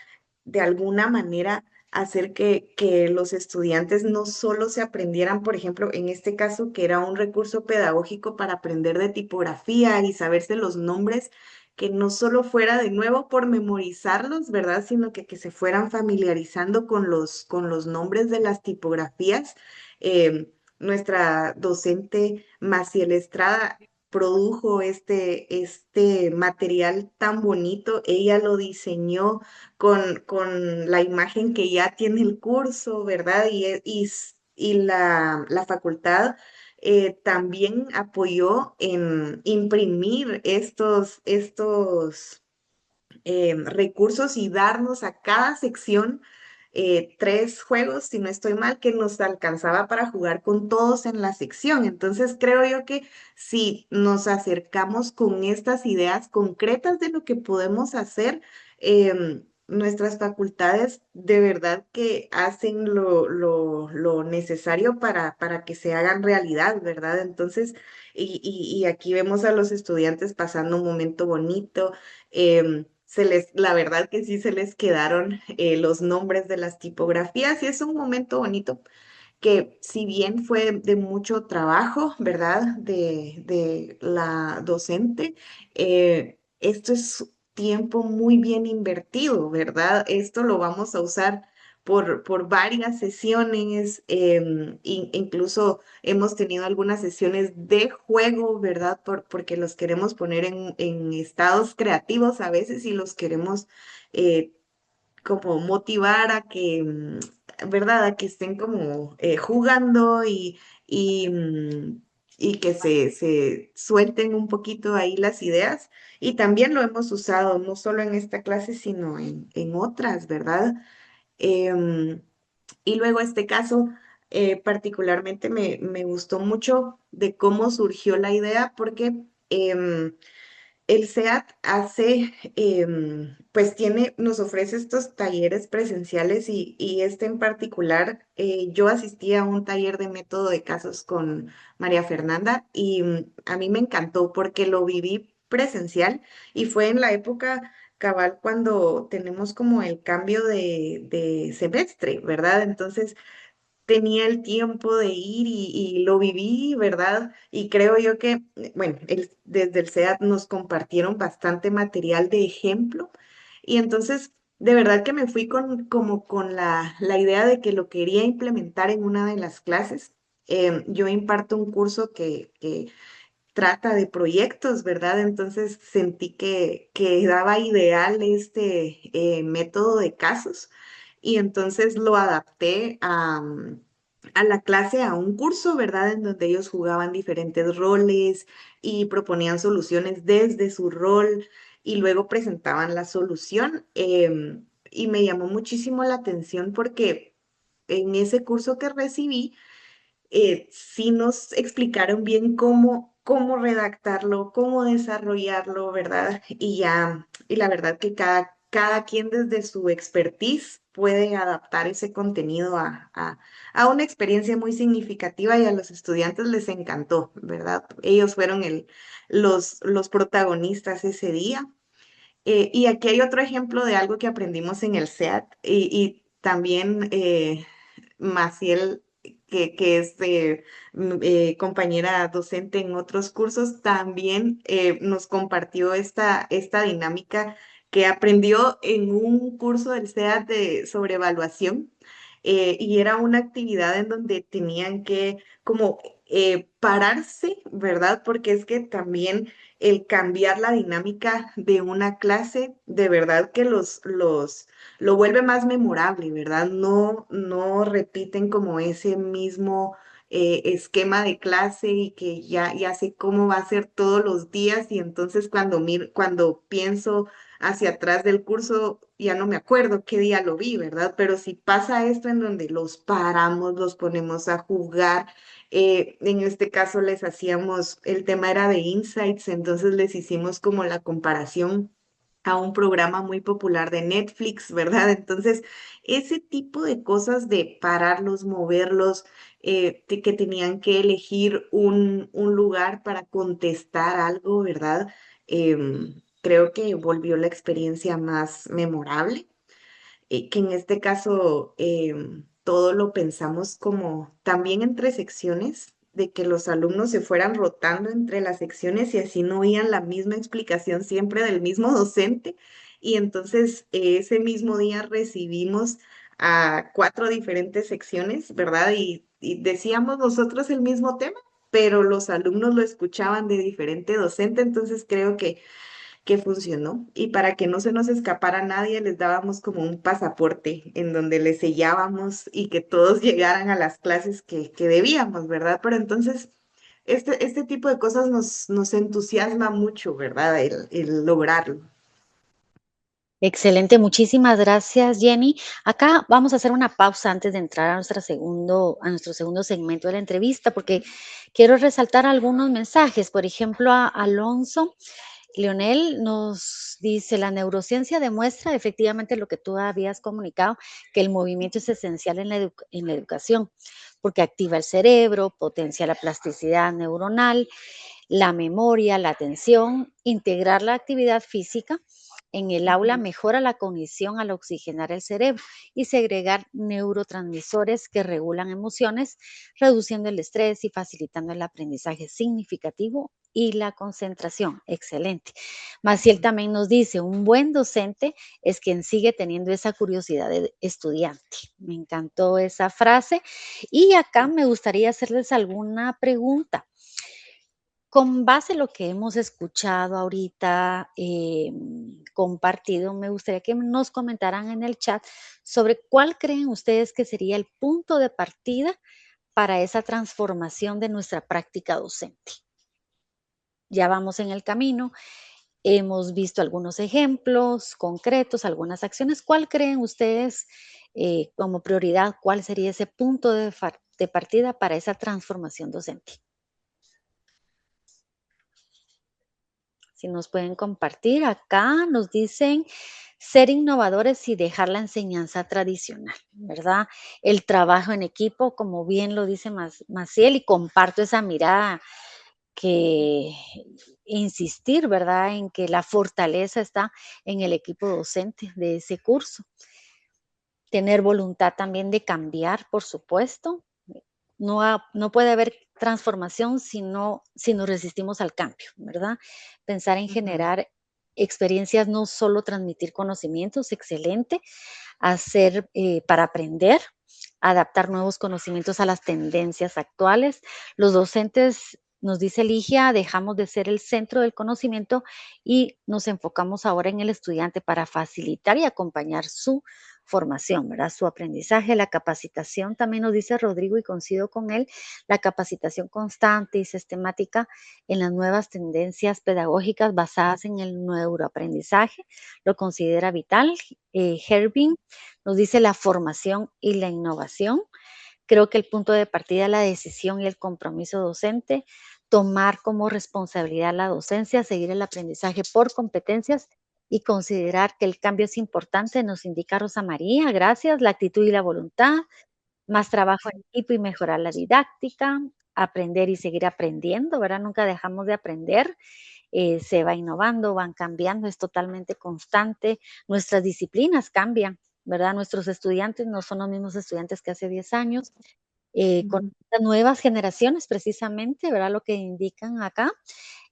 de alguna manera hacer que los estudiantes no solo se aprendieran, por ejemplo, en este caso, que era un recurso pedagógico para aprender de tipografía y saberse los nombres, que no solo fuera de nuevo por memorizarlos, ¿verdad? Sino que se fueran familiarizando con los nombres de las tipografías. Nuestra docente Maciel Estrada produjo este material tan bonito, ella lo diseñó con la imagen que ya tiene el curso, ¿verdad? Y la facultad también apoyó en imprimir estos recursos y darnos a cada sección tres juegos, si no estoy mal, que nos alcanzaba para jugar con todos en la sección. Entonces creo yo que si nos acercamos con estas ideas concretas de lo que podemos hacer, nuestras facultades de verdad que hacen lo necesario para que se hagan realidad, ¿verdad? Entonces, y aquí vemos a los estudiantes pasando un momento bonito. La verdad que sí se les quedaron los nombres de las tipografías y es un momento bonito que si bien fue de mucho trabajo, ¿verdad? De la docente, esto es tiempo muy bien invertido, ¿verdad? Esto lo vamos a usar por varias sesiones, incluso hemos tenido algunas sesiones de juego, ¿verdad? Porque los queremos poner en estados creativos a veces y los queremos eh, como motivar a que, ¿verdad? A que estén como jugando y que se suelten un poquito ahí las ideas. Y también lo hemos usado no solo en esta clase, sino en otras, ¿verdad? Em, y luego este caso particularmente me gustó mucho de cómo surgió la idea porque el SEAT pues nos ofrece estos talleres presenciales y este en particular, yo asistí a un taller de método de casos con María Fernanda y a mí me encantó porque lo viví presencial y fue en la época cabal cuando tenemos como el cambio de semestre, ¿verdad? Entonces tenía el tiempo de ir y lo viví, ¿verdad? Y creo yo que, bueno, desde el SEAT nos compartieron bastante material de ejemplo y entonces de verdad que me fui como con la idea de que lo quería implementar en una de las clases. Yo imparto un curso que trata de proyectos, ¿verdad? Entonces sentí que daba ideal este método de casos y entonces lo adapté a la clase, a un curso, ¿verdad? En donde ellos jugaban diferentes roles y proponían soluciones desde su rol y luego presentaban la solución. Y me llamó muchísimo la atención porque en ese curso que recibí, sí nos explicaron bien cómo redactarlo, cómo desarrollarlo, ¿verdad? Y la verdad que cada quien desde su expertise puede adaptar ese contenido a una experiencia muy significativa y a los estudiantes les encantó, ¿verdad? Ellos fueron los protagonistas ese día. Y aquí hay otro ejemplo de algo que aprendimos en el SEAT y también Maciel, que es compañera docente en otros cursos, también nos compartió esta dinámica que aprendió en un curso del SEAT sobre evaluación. Y era una actividad en donde tenían que como pararse, ¿verdad? Porque es que también el cambiar la dinámica de una clase, de verdad que lo vuelve más memorable, ¿verdad? No repiten como ese mismo esquema de clase y que ya sé cómo va a ser todos los días y entonces cuando pienso hacia atrás del curso ya no me acuerdo qué día lo vi, ¿verdad? Pero si pasa esto en donde los paramos, los ponemos a jugar, en este caso les hacíamos, el tema era de insights, entonces les hicimos como la comparación a un programa muy popular de Netflix, ¿verdad? Entonces, ese tipo de cosas de pararlos, moverlos, que tenían que elegir un lugar para contestar algo, ¿verdad? Creo que volvió la experiencia más memorable, que en este caso todo lo pensamos como también entre secciones, de que los alumnos se fueran rotando entre las secciones y así no oían la misma explicación siempre del mismo docente. Y entonces ese mismo día recibimos a 4 diferentes secciones, ¿verdad? Y decíamos nosotros el mismo tema, pero los alumnos lo escuchaban de diferente docente, entonces creo que funcionó. Y para que no se nos escapara nadie, les dábamos como un pasaporte en donde les sellábamos y que todos llegaran a las clases que debíamos, ¿verdad? Pero entonces, este tipo de cosas nos entusiasma mucho, ¿verdad? El lograrlo. Excelente, muchísimas gracias, Jenny. Acá vamos a hacer una pausa antes de entrar a a nuestro segundo segmento de la entrevista, porque quiero resaltar algunos mensajes. Por ejemplo, a Alonso Leonel nos dice, la neurociencia demuestra efectivamente lo que tú habías comunicado, que el movimiento es esencial en en la educación, porque activa el cerebro, potencia la plasticidad neuronal, la memoria, la atención, integrar la actividad física en el aula Ujú. mejora la cognición al oxigenar el cerebro y segregar neurotransmisores que regulan emociones, reduciendo el estrés y facilitando el aprendizaje significativo y la concentración. Excelente. Maciel también nos dice, un buen docente es quien sigue teniendo esa curiosidad de estudiante. Me encantó esa frase. Y acá me gustaría hacerles alguna pregunta. Con base en lo que hemos escuchado ahorita, compartido, me gustaría que nos comentaran en el chat sobre cuál creen ustedes que sería el punto de partida para esa transformación de nuestra práctica docente. Ya vamos en el camino, hemos visto algunos ejemplos concretos, algunas acciones. ¿Cuál creen ustedes como prioridad? ¿Cuál sería ese punto de partida para esa transformación docente? Si nos pueden compartir, acá nos dicen ser innovadores y dejar la enseñanza tradicional, ¿verdad? El trabajo en equipo, como bien lo dice Maciel, y comparto esa mirada que insistir, ¿verdad? En que la fortaleza está en el equipo docente de ese curso. Tener voluntad también de cambiar, por supuesto. No puede haber transformación si nos resistimos al cambio, ¿verdad? Pensar en Ujú. generar experiencias, no solo transmitir conocimientos, excelente, hacer para aprender, adaptar nuevos conocimientos a las tendencias actuales. Los docentes, nos dice Ligia, dejamos de ser el centro del conocimiento y nos enfocamos ahora en el estudiante para facilitar y acompañar su formación, ¿verdad? Su aprendizaje, la capacitación, también nos dice Rodrigo y coincido con él, la capacitación constante y sistemática en las nuevas tendencias pedagógicas basadas en el neuroaprendizaje, lo considera vital. Herbin nos dice la formación y la innovación. Creo que el punto de partida es la decisión y el compromiso docente, tomar como responsabilidad la docencia, seguir el aprendizaje por competencias y considerar que el cambio es importante, nos indica Rosa María, gracias, la actitud y la voluntad, más trabajo en equipo y mejorar la didáctica, aprender y seguir aprendiendo, ¿verdad? Nunca dejamos de aprender, se va innovando, van cambiando, es totalmente constante, nuestras disciplinas cambian, ¿verdad? Nuestros estudiantes no son los mismos estudiantes que hace 10 años, con Ujú. las nuevas generaciones precisamente, ¿verdad? Lo que indican acá,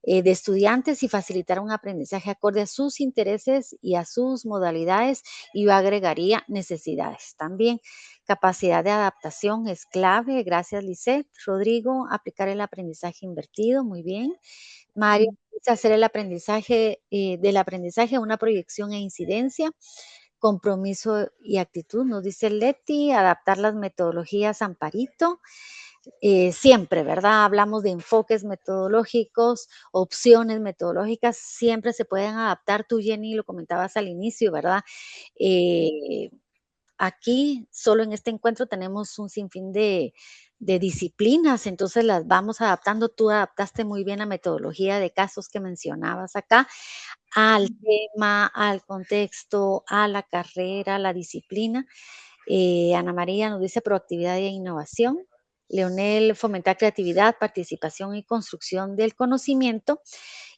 de estudiantes y facilitar un aprendizaje acorde a sus intereses y a sus modalidades, y yo agregaría necesidades también. Capacidad de adaptación es clave, gracias Lisette. Rodrigo, aplicar el aprendizaje invertido, muy bien. Mario, dice hacer el aprendizaje, del aprendizaje una proyección e incidencia, compromiso y actitud, nos dice Leti, adaptar las metodologías Amparito, siempre, ¿verdad? Hablamos de enfoques metodológicos, opciones metodológicas, siempre se pueden adaptar. Tú, Jenny, lo comentabas al inicio, ¿verdad? Eh, Aquí, solo en este encuentro, tenemos un sinfín de disciplinas, entonces las vamos adaptando. Tú adaptaste muy bien la metodología de casos que mencionabas acá al tema, al contexto, a la carrera, a la disciplina. Ana María nos dice proactividad e innovación. Leonel, fomentar creatividad, participación y construcción del conocimiento.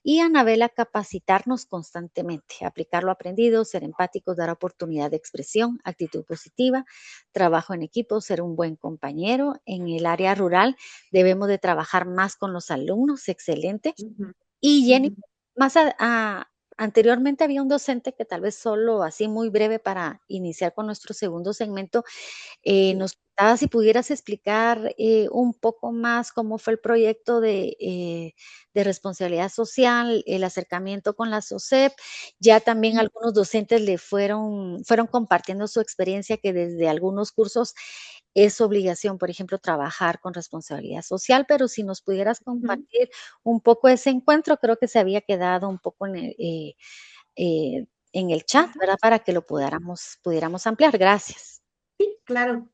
Y Anabela, capacitarnos constantemente, aplicar lo aprendido, ser empáticos, dar oportunidad de expresión, actitud positiva, trabajo en equipo, ser un buen compañero. En el área rural debemos de trabajar más con los alumnos, excelente. Ujú, Y Jenny, ujú, más anteriormente había un docente que tal vez solo así muy breve para iniciar con nuestro segundo segmento, sí. nos preguntaba si pudieras explicar, un poco más cómo fue el proyecto de responsabilidad social, el acercamiento con la SOSEP. Ya también algunos docentes le fueron compartiendo su experiencia, que desde algunos cursos es obligación, por ejemplo, trabajar con responsabilidad social, pero si nos pudieras Ujú. compartir un poco ese encuentro, creo que se había quedado un poco en el chat, Ajá. ¿verdad? Para que lo pudiéramos ampliar. Gracias. Sí, claro.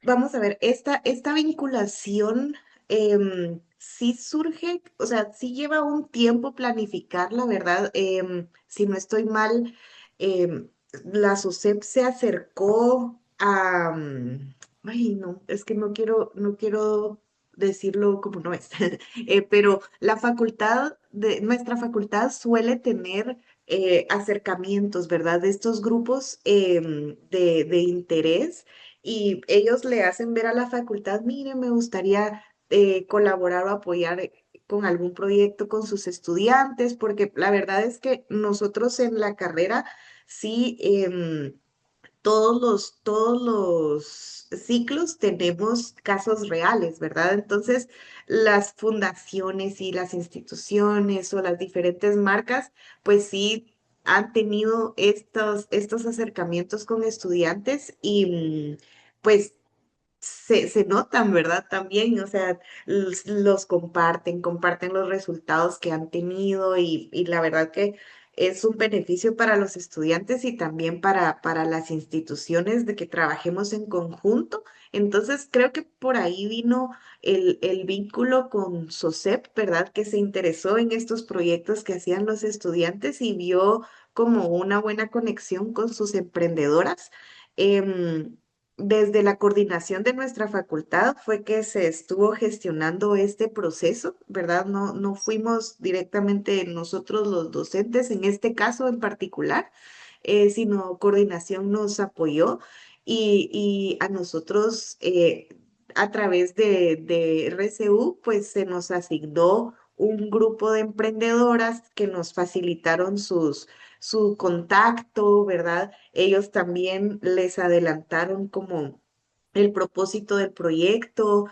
Vamos a ver, esta vinculación sí surge, o sea, sí lleva un tiempo planificarla, ¿verdad? Si no estoy mal, em, la SUSEP se acercó a, ay, no, es que no quiero decirlo como no es, pero nuestra facultad suele tener acercamientos, ¿verdad? De estos grupos de interés y ellos le hacen ver a la facultad, mire, me gustaría colaborar o apoyar con algún proyecto con sus estudiantes, porque la verdad es que nosotros en la carrera sí, todos los ciclos tenemos casos reales, ¿verdad? Entonces, las fundaciones y las instituciones o las diferentes marcas, pues sí han tenido estos acercamientos con estudiantes y pues se notan, ¿verdad? También, o sea, los comparten los resultados que han tenido y la verdad que es un beneficio para los estudiantes y también para las instituciones de que trabajemos en conjunto. Entonces, creo que por ahí vino el vínculo con SOSEP, ¿verdad? Que se interesó en estos proyectos que hacían los estudiantes y vio como una buena conexión con sus emprendedoras. Em, Desde la coordinación de nuestra facultad fue que se estuvo gestionando este proceso, ¿verdad? No fuimos directamente nosotros los docentes en este caso en particular, sino coordinación nos apoyó y a nosotros a través de RCU pues se nos asignó un grupo de emprendedoras que nos facilitaron su contacto, ¿verdad? Ellos también les adelantaron como el propósito del proyecto.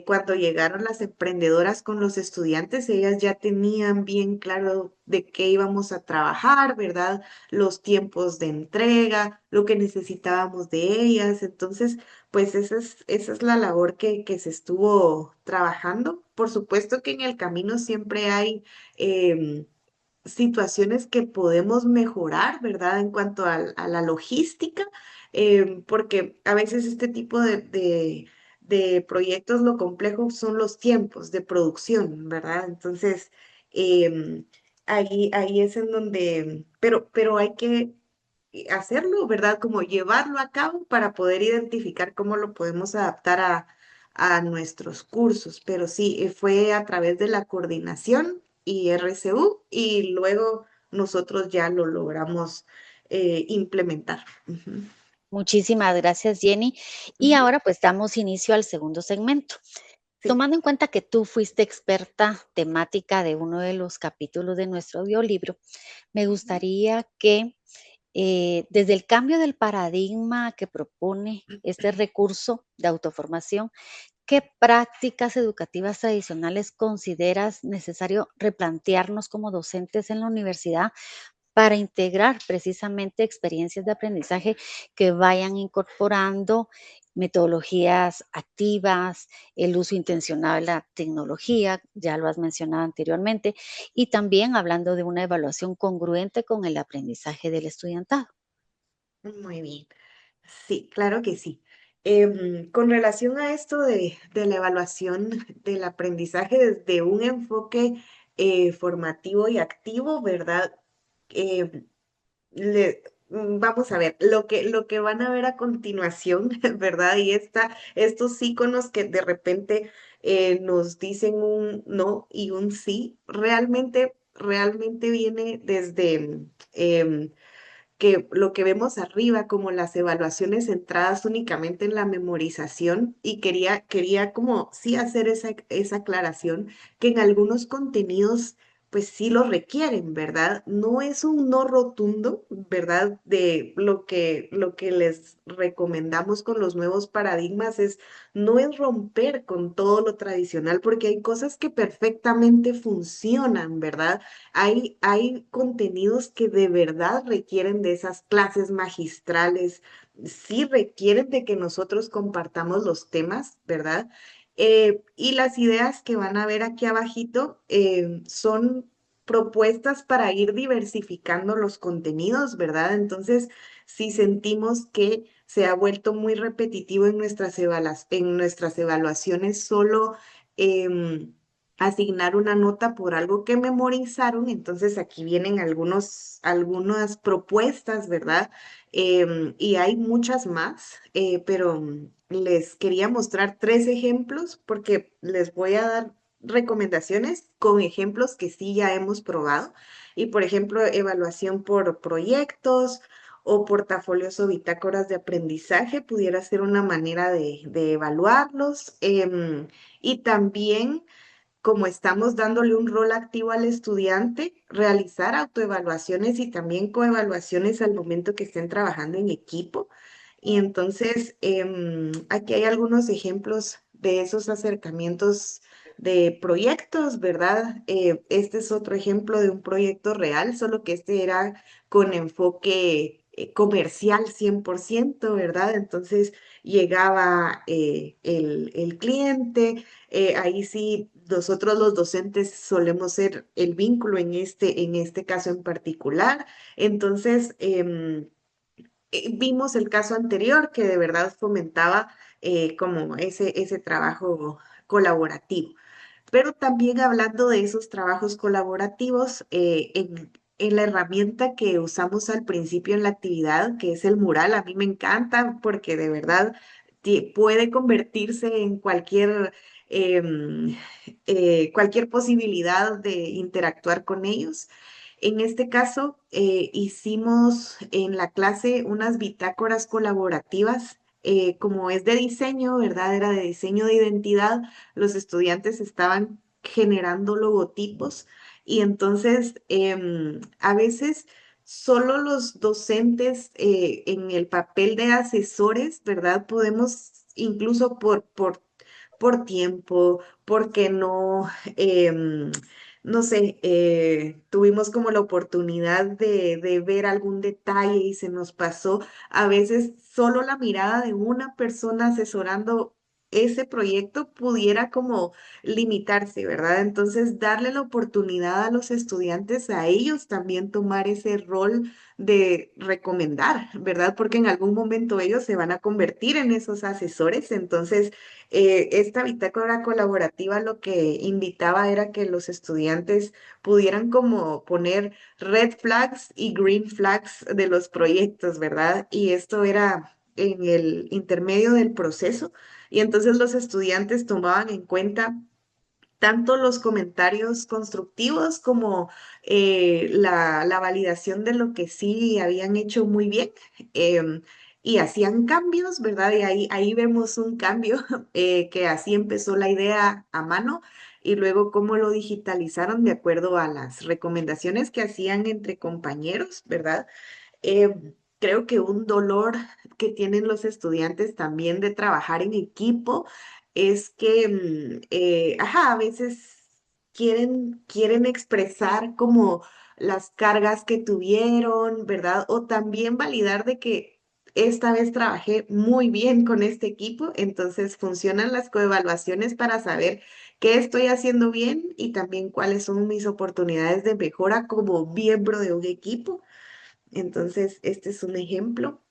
Cuando llegaron las emprendedoras con los estudiantes, ellas ya tenían bien claro de qué íbamos a trabajar, ¿verdad? Los tiempos de entrega, lo que necesitábamos de ellas. Entonces, pues esa es la labor que se estuvo trabajando. Por supuesto que en el camino siempre hay em, situaciones que podemos mejorar, ¿verdad? En cuanto a la logística, porque a veces este tipo de proyectos lo complejo son los tiempos de producción, ¿verdad? Entonces, em, ahí es en donde, pero hay que hacerlo, ¿verdad? Como llevarlo a cabo para poder identificar cómo lo podemos adaptar a nuestros cursos. Pero sí, fue a través de la coordinación y RCU y luego nosotros ya lo logramos implementar. Ujú, Muchísimas gracias, Jenny. Y ujú, ahora pues damos inicio al segundo segmento. sí. Tomando en cuenta que tú fuiste experta temática de uno de los capítulos de nuestro audiolibro, me Ujú, gustaría que desde el cambio del paradigma que propone este recurso de autoformación, ¿qué prácticas educativas tradicionales consideras necesario replantearnos como docentes en la universidad para integrar precisamente experiencias de aprendizaje que vayan incorporando metodologías activas, el uso intencional de la tecnología, ya lo has mencionado anteriormente, y también hablando de una evaluación congruente con el aprendizaje del estudiantado. Muy bien. Sí, claro que sí. Con relación a esto de la evaluación del aprendizaje desde un enfoque formativo y activo, ¿verdad? Em, vamos a ver, lo que van a ver a continuación, ¿verdad? Y estos iconos que de repente nos dicen un no y un sí, realmente viene desde que lo que vemos arriba como las evaluaciones centradas únicamente en la memorización y quería como sí hacer esa aclaración que en algunos contenidos pues sí lo requieren, ¿verdad? No es un no rotundo, ¿verdad? De lo que les recomendamos con los nuevos paradigmas es no es romper con todo lo tradicional porque hay cosas que perfectamente funcionan, ¿verdad? Hay contenidos que de verdad requieren de esas clases magistrales, sí requieren de que nosotros compartamos los temas, ¿verdad? Y las ideas que van a ver aquí abajito son propuestas para ir diversificando los contenidos, ¿verdad? Entonces, si sentimos que se ha vuelto muy repetitivo en nuestras evaluaciones, solo em, asignar una nota por algo que memorizaron. Entonces aquí vienen algunas propuestas, ¿verdad? Y hay muchas más, pero les quería mostrar 3 ejemplos porque les voy a dar recomendaciones con ejemplos que sí ya hemos probado. Y por ejemplo, evaluación por proyectos o portafolios o bitácoras de aprendizaje pudiera ser una manera de evaluarlos. Y también como estamos dándole un rol activo al estudiante, realizar autoevaluaciones y también coevaluaciones al momento que estén trabajando en equipo. Y entonces, aquí hay algunos ejemplos de esos acercamientos de proyectos, ¿verdad? Este es otro ejemplo de un proyecto real, solo que este era con enfoque comercial 100%, ¿verdad? Entonces llegaba el cliente. Ahí sí, nosotros los docentes solemos ser el vínculo en este caso en particular. Entonces, vimos el caso anterior que de verdad fomentaba como ese trabajo colaborativo. Pero también hablando de esos trabajos colaborativos, en la herramienta que usamos al principio en la actividad, que es el mural, a mí me encanta porque de verdad puede convertirse en cualquier posibilidad de interactuar con ellos. En este caso, hicimos en la clase unas bitácoras colaborativas, como es de diseño, ¿verdad? Era de diseño de identidad. Los estudiantes estaban generando logotipos y entonces a veces solo los docentes en el papel de asesores, ¿verdad? Podemos incluso por tiempo, porque no sé, tuvimos como la oportunidad de ver algún detalle y se nos pasó. A veces solo la mirada de una persona asesorando ese proyecto pudiera como limitarse, ¿verdad? Entonces, darle la oportunidad a los estudiantes, a ellos también tomar ese rol de recomendar, ¿verdad? Porque en algún momento ellos se van a convertir en esos asesores. Entonces, esta bitácora colaborativa lo que invitaba era que los estudiantes pudieran como poner red flags y green flags de los proyectos, ¿verdad? Y esto era en el intermedio del proceso. Y entonces los estudiantes tomaban en cuenta tanto los comentarios constructivos como la validación de lo que sí habían hecho muy bien. Y hacían cambios, ¿verdad? Y ahí vemos un cambio, que así empezó la idea a mano y luego cómo lo digitalizaron de acuerdo a las recomendaciones que hacían entre compañeros, ¿verdad? Creo que un dolor que tienen los estudiantes también de trabajar en equipo es que, ajá, a veces quieren expresar como las cargas que tuvieron, ¿verdad? O también validar de que esta vez trabajé muy bien con este equipo, entonces funcionan las coevaluaciones para saber qué estoy haciendo bien y también cuáles son mis oportunidades de mejora como miembro de un equipo. Entonces, este es un ejemplo.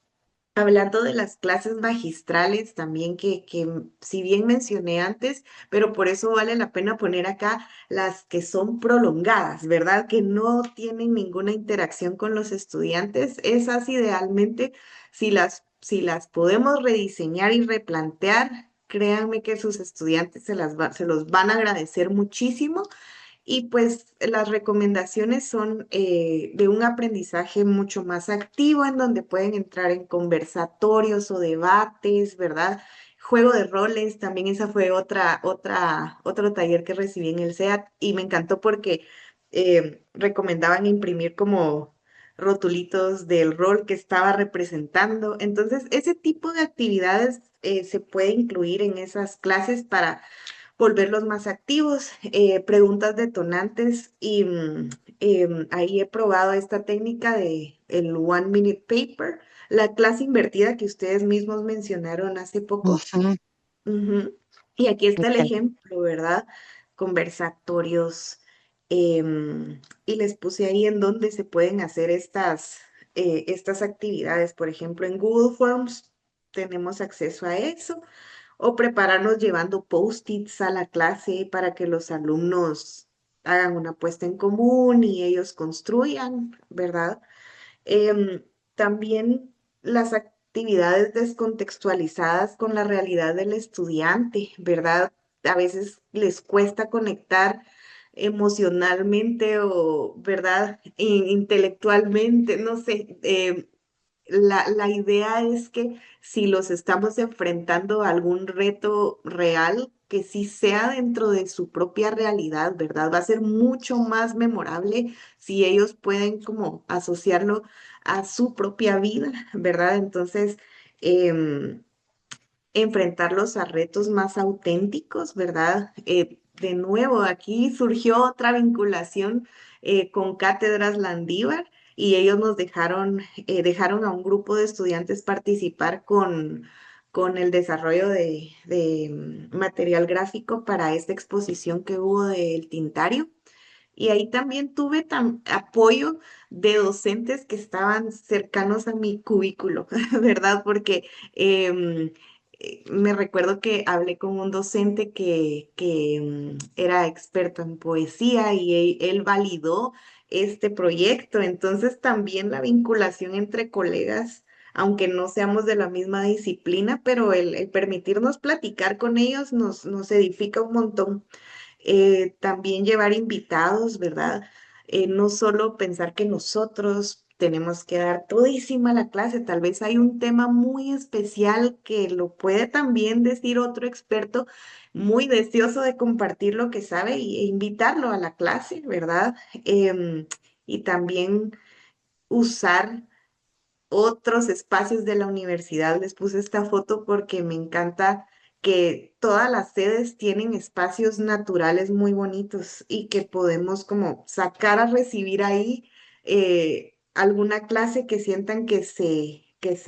Hablando de las clases magistrales también que si bien mencioné antes, pero por eso vale la pena poner acá las que son prolongadas, ¿verdad? Que no tienen ninguna interacción con los estudiantes. Esas idealmente, si las podemos rediseñar y replantear, créanme que sus estudiantes se los van a agradecer muchísimo y pues las recomendaciones son de un aprendizaje mucho más activo en donde pueden entrar en conversatorios o debates, ¿verdad? Juego de roles, también esa fue otro taller que recibí en el SEAT y me encantó porque recomendaban imprimir como rotulitos del rol que estaba representando. Entonces, ese tipo de actividades se puede incluir en esas clases para volverlos más activos, preguntas detonantes y ahí he probado esta técnica de el One Minute Paper, la clase invertida que ustedes mismos mencionaron hace poco. Ujú, Ujú. Y aquí está el excelente. ejemplo, ¿verdad? Conversatorios. Y les puse ahí en donde se pueden hacer estas actividades. Por ejemplo, en Google Forms tenemos acceso a eso o prepararnos llevando post-its a la clase para que los alumnos hagan una puesta en común y ellos construyan, ¿verdad? Em, También las actividades descontextualizadas con la realidad del estudiante, ¿verdad? A veces les cuesta conectar emocionalmente o, ¿verdad? Intelectualmente, no sé. La idea es que si los estamos enfrentando a algún reto real, que sí sea dentro de su propia realidad, ¿verdad? Va a ser mucho más memorable si ellos pueden como asociarlo a su propia vida, ¿verdad? Entonces, em, enfrentarlos a retos más auténticos, ¿verdad? De nuevo, aquí surgió otra vinculación con Cátedras Landívar y ellos nos dejaron a un grupo de estudiantes participar con el desarrollo de material gráfico para esta exposición que hubo del Tintario. Y ahí también tuve apoyo de docentes que estaban cercanos a mi cubículo, ¿verdad? Porque me recuerdo que hablé con un docente que era experto en poesía y él validó este proyecto. Entonces también la vinculación entre colegas, aunque no seamos de la misma disciplina, pero el permitirnos platicar con ellos nos edifica un montón. También llevar invitados, ¿verdad? No solo pensar que nosotros tenemos que dar todísima la clase, tal vez hay un tema muy especial que lo puede también decir otro experto muy deseoso de compartir lo que sabe e invitarlo a la clase, ¿verdad? Y también usar otros espacios de la universidad. Les puse esta foto porque me encanta que todas las sedes tienen espacios naturales muy bonitos y que podemos como sacar a recibir ahí alguna clase que sientan que se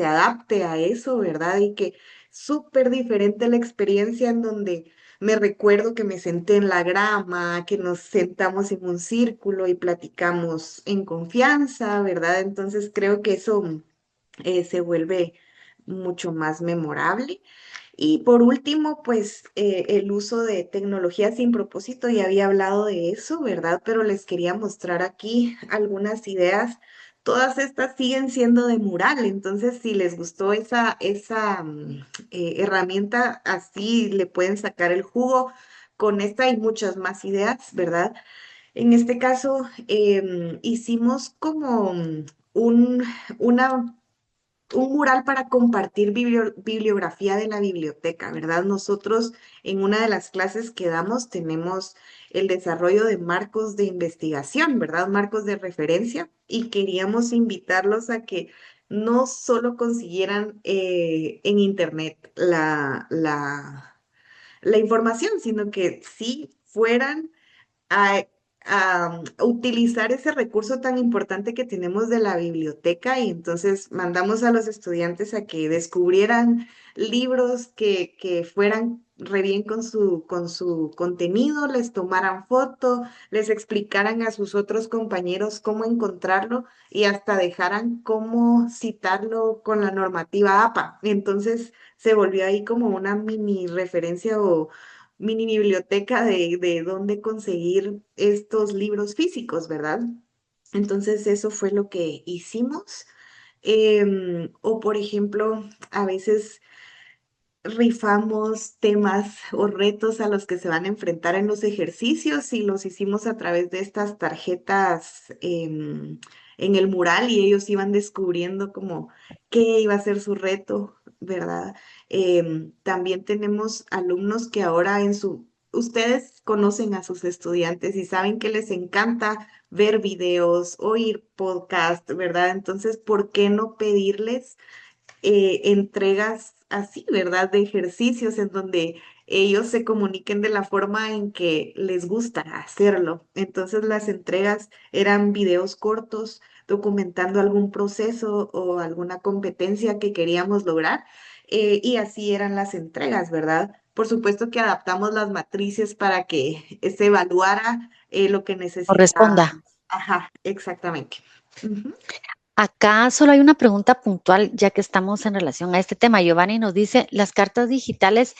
adapte a eso, ¿verdad? Y que súper diferente la experiencia en donde me recuerdo que me senté en la grama, que nos sentamos en un círculo y platicamos en confianza, ¿verdad? Entonces creo que eso se vuelve mucho más memorable. Y por último, pues el uso de tecnología sin propósito, ya había hablado de eso, ¿verdad? Pero les quería mostrar aquí algunas ideas. Todas estas siguen siendo de mural, entonces si les gustó esa herramienta, así le pueden sacar el jugo. Con esta hay muchas más ideas, ¿verdad? En este caso, hicimos como un, una un mural para compartir bibliografía de la biblioteca, ¿verdad? Nosotros en una de las clases que damos tenemos el desarrollo de marcos de investigación, ¿verdad? Marcos de referencia y queríamos invitarlos a que no solo consiguieran en internet la información, sino que sí fueran a, a utilizar ese recurso tan importante que tenemos de la biblioteca y entonces mandamos a los estudiantes a que descubrieran libros que fueran re bien con su contenido, les tomaran foto, les explicaran a sus otros compañeros cómo encontrarlo y hasta dejaran cómo citarlo con la normativa APA. Entonces se volvió ahí como una mini referencia o mini biblioteca de dónde conseguir estos libros físicos, ¿verdad? Entonces eso fue lo que hicimos. O por ejemplo, a veces rifamos temas o retos a los que se van a enfrentar en los ejercicios y los hicimos a través de estas tarjetas en el mural y ellos iban descubriendo como qué iba a ser su reto, ¿verdad? También tenemos alumnos que ahora ustedes conocen a sus estudiantes y saben que les encanta ver videos, oír podcast, ¿verdad? Entonces, ¿por qué no pedirles entregas así, ¿verdad? De ejercicios en donde ellos se comuniquen de la forma en que les gusta hacerlo. Entonces las entregas eran videos cortos documentando algún proceso o alguna competencia que queríamos lograr. Y así eran las entregas, ¿verdad? Por supuesto que adaptamos las matrices para que se evaluara lo que Corresponda. necesitábamos. Ajá, exactamente. Ujú. Acá solo hay una pregunta puntual, ya que estamos en relación a este tema. Giovanni nos dice, ¿las cartas digitales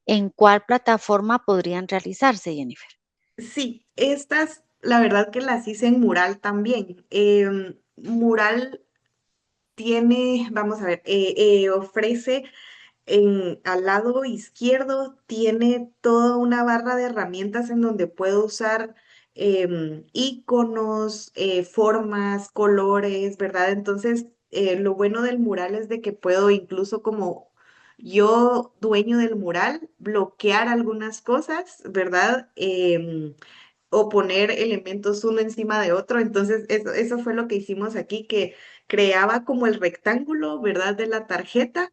en cuál plataforma podrían realizarse, Jennifer? Sí, estas, la verdad que las hice en Mural también. Mural tiene, vamos a ver, ofrece al lado izquierdo, tiene toda una barra de herramientas en donde puedo usar iconos, formas, colores, ¿verdad? Entonces, lo bueno del mural es de que puedo incluso como yo, dueño del mural, bloquear algunas cosas, ¿verdad? O poner elementos uno encima de otro. Entonces, eso fue lo que hicimos aquí, que creaba como el rectángulo, ¿verdad? De la tarjeta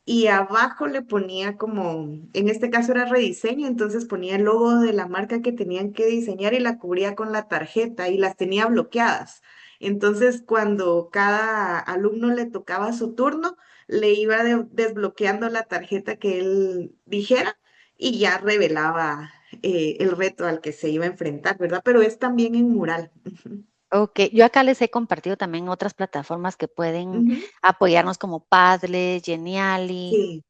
y abajo le ponía como, en este caso era rediseño, entonces ponía el logo de la marca que tenían que diseñar y la cubría con la tarjeta y las tenía bloqueadas. Entonces, cuando cada alumno le tocaba su turno, le iba desbloqueando la tarjeta que él dijera y ya revelaba el reto al que se iba a enfrentar, ¿verdad? Pero es también en mural. Ujú. Ok, yo acá les he compartido también otras plataformas que pueden Ujú. apoyarnos como Padlet, Geniali. Sí,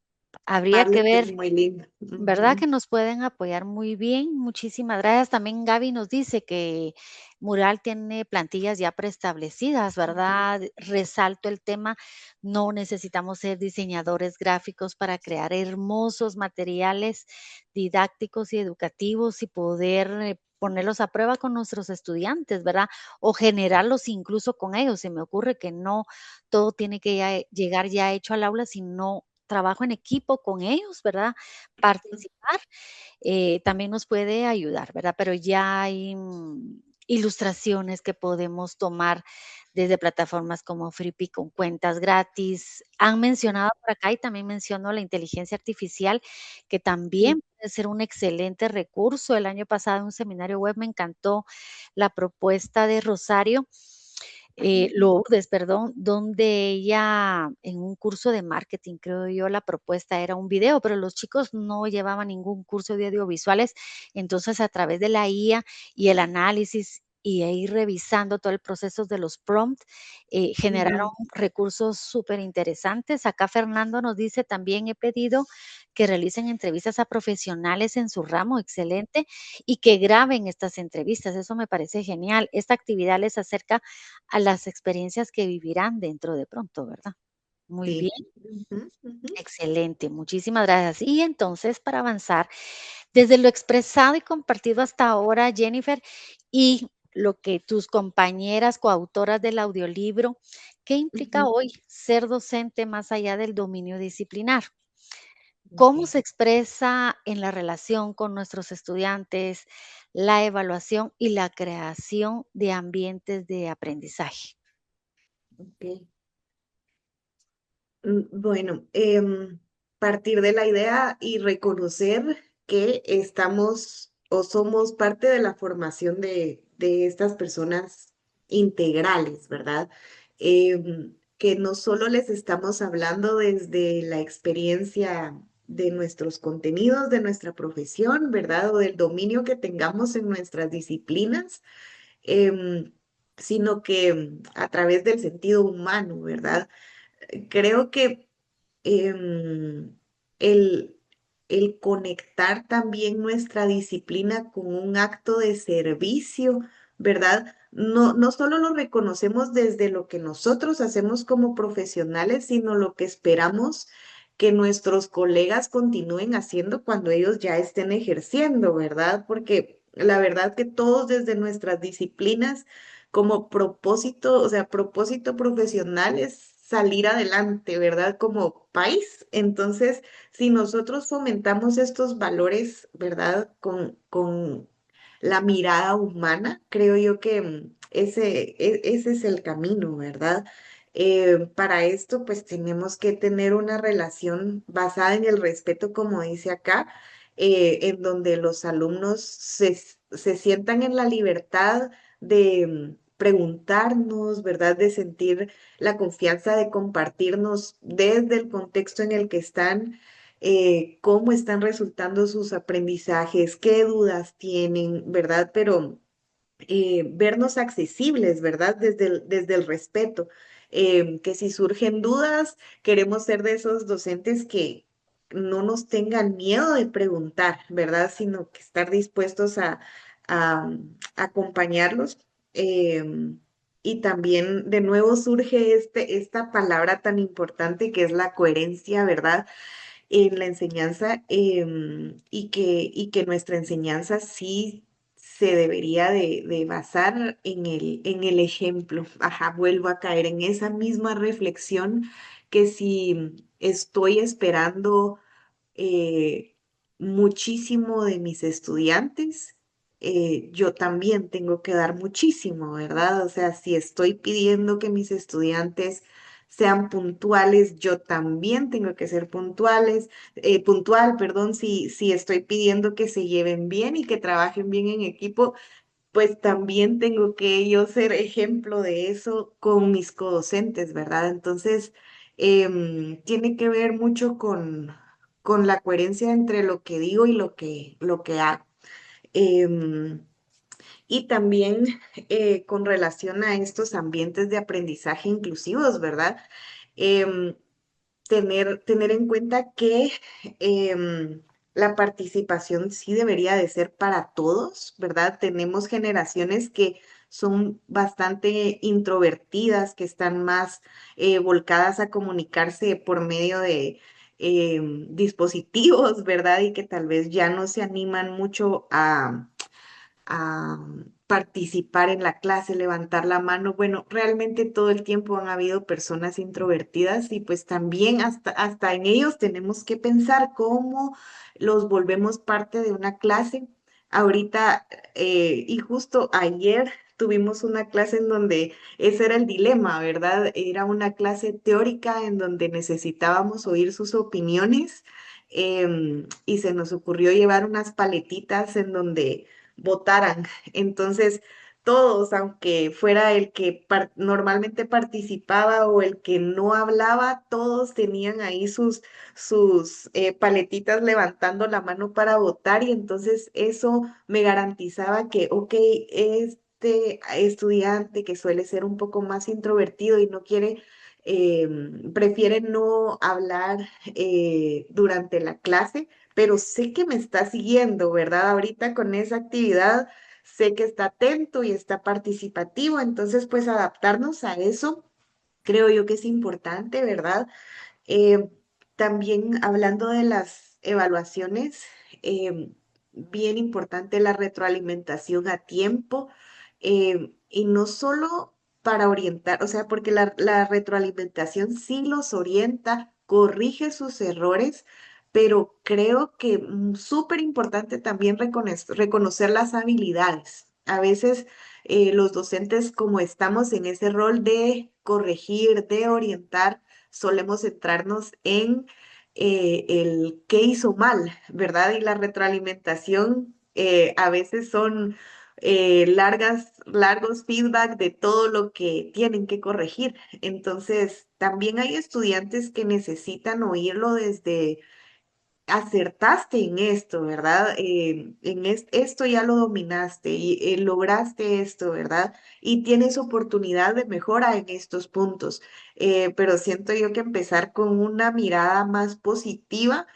Habría que Padlet es ver, muy lindo. ¿verdad? Ujú. Que nos pueden apoyar muy bien. Muchísimas gracias. También Gaby nos dice que Mural tiene plantillas ya preestablecidas, Ujú. ¿verdad? Resalto el tema, no necesitamos ser diseñadores gráficos para crear hermosos materiales didácticos y educativos y poder ponerlos a prueba con nuestros estudiantes, ¿verdad? O generarlos incluso con ellos. Se me ocurre que no todo tiene que llegar ya hecho al aula, sino trabajo en equipo con ellos, ¿verdad? Participar, también nos puede ayudar, ¿verdad? Pero ya hay ilustraciones que podemos tomar desde plataformas como Freepik con cuentas gratis. Han mencionado por acá y también menciono la inteligencia artificial, que Sí. también puede ser un excelente recurso. El año pasado en un seminario web me encantó la propuesta de Rosario Lourdes, perdón, donde ella en un curso de marketing, creo yo, la propuesta era un video, pero los chicos no llevaban ningún curso de audiovisuales, entonces a través de la IA y el análisis y ir revisando todo el proceso de los prompts, generaron Ujú. recursos súper interesantes. Acá Fernando nos dice, también he pedido que realicen entrevistas a profesionales en su ramo, excelente, y que graben estas entrevistas, eso me parece genial. Esta actividad les acerca a las experiencias que vivirán dentro de pronto, ¿verdad? Muy Sí. bien, Ujú, ujú, excelente, muchísimas gracias. Y entonces, para avanzar, desde lo expresado y compartido hasta ahora, Jennifer, y lo que tus compañeras coautoras del audiolibro, ¿qué implica ujú. hoy ser docente más allá del dominio disciplinar? ¿Cómo Ok, se expresa en la relación con nuestros estudiantes la evaluación y la creación de ambientes de aprendizaje? ok. Bueno, partir de la idea y reconocer que estamos o somos parte de la formación de estas personas integrales, ¿verdad? Que no solo les estamos hablando desde la experiencia de nuestros contenidos, de nuestra profesión, ¿verdad? O del dominio que tengamos en nuestras disciplinas, em, sino que a través del sentido humano, ¿verdad? Creo que em, el, el conectar también nuestra disciplina con un acto de servicio, ¿verdad? No, no solo lo reconocemos desde lo que nosotros hacemos como profesionales, sino lo que esperamos que nuestros colegas continúen haciendo cuando ellos ya estén ejerciendo, ¿verdad? Porque la verdad que todos desde nuestras disciplinas como propósito, o sea, propósito profesional es salir adelante, ¿verdad? Como país. Entonces, si nosotros fomentamos estos valores, ¿verdad? Con la mirada humana, creo yo que ese es el camino, ¿verdad? Para esto, pues tenemos que tener una relación basada en el respeto, como dice acá, en donde los alumnos se sientan en la libertad de preguntarnos, ¿verdad? De sentir la confianza de compartirnos desde el contexto en el que están, cómo están resultando sus aprendizajes, qué dudas tienen, ¿verdad? Pero vernos accesibles, ¿verdad? Desde el respeto. Que si surgen dudas, queremos ser de esos docentes que no nos tengan miedo de preguntar, ¿verdad? Sino que estar dispuestos a acompañarlos. Y también de nuevo surge esta palabra tan importante que es la coherencia, ¿verdad? En la enseñanza, y que nuestra enseñanza sí se debería de basar en el ejemplo. Ajá, vuelvo a caer en esa misma reflexión que si estoy esperando eh, muchísimo de mis estudiantes, yo también tengo que dar muchísimo, ¿verdad? O sea, si estoy pidiendo que mis estudiantes sean puntuales, yo también tengo que ser puntual, perdón, si estoy pidiendo que se lleven bien y que trabajen bien en equipo, pues también tengo que yo ser ejemplo de eso con mis codocentes, ¿verdad? Entonces, tiene que ver mucho con la coherencia entre lo que digo y lo que hago. Em, y también con relación a estos ambientes de aprendizaje inclusivos, ¿verdad? Em, tener en cuenta que la participación sí debería de ser para todos, ¿verdad? Tenemos generaciones que son bastante introvertidas, que están más volcadas a comunicarse por medio de dispositivos, ¿verdad? Y que tal vez ya no se animan mucho a participar en la clase, levantar la mano. Bueno, realmente todo el tiempo han habido personas introvertidas y pues también hasta en ellos tenemos que pensar cómo los volvemos parte de una clase. Ahorita, y justo ayer tuvimos una clase en donde ese era el dilema, ¿verdad? Era una clase teórica en donde necesitábamos oír sus opiniones. Y se nos ocurrió llevar unas paletitas en donde votaran. Entonces, todos, aunque fuera el que normalmente participaba o el que no hablaba, todos tenían ahí sus paletitas levantando la mano para votar y entonces eso me garantizaba que, ok, este estudiante que suele ser un poco más introvertido y no quiere, prefiere no hablar durante la clase, pero sé que me está siguiendo, ¿verdad? Ahorita con esa actividad, sé que está atento y está participativo, entonces pues adaptarnos a eso, creo yo que es importante, ¿verdad? Eh, También hablando de las evaluaciones, eh, bien importante la retroalimentación a tiempo, y no solo para orientar, o sea, porque la retroalimentación sí los orienta, corrige sus errores, pero creo que súper importante también reconocer las habilidades. A veces los docentes, como estamos en ese rol de corregir, de orientar, solemos centrarnos en el qué hizo mal, ¿verdad? Y la retroalimentación a veces son largos feedback de todo lo que tienen que corregir. Entonces, también hay estudiantes que necesitan oírlo desde acertaste en esto, ¿verdad? Esto ya lo dominaste y lograste esto, ¿verdad? Y tienes oportunidad de mejora en estos puntos. Pero siento yo que empezar con una mirada más positiva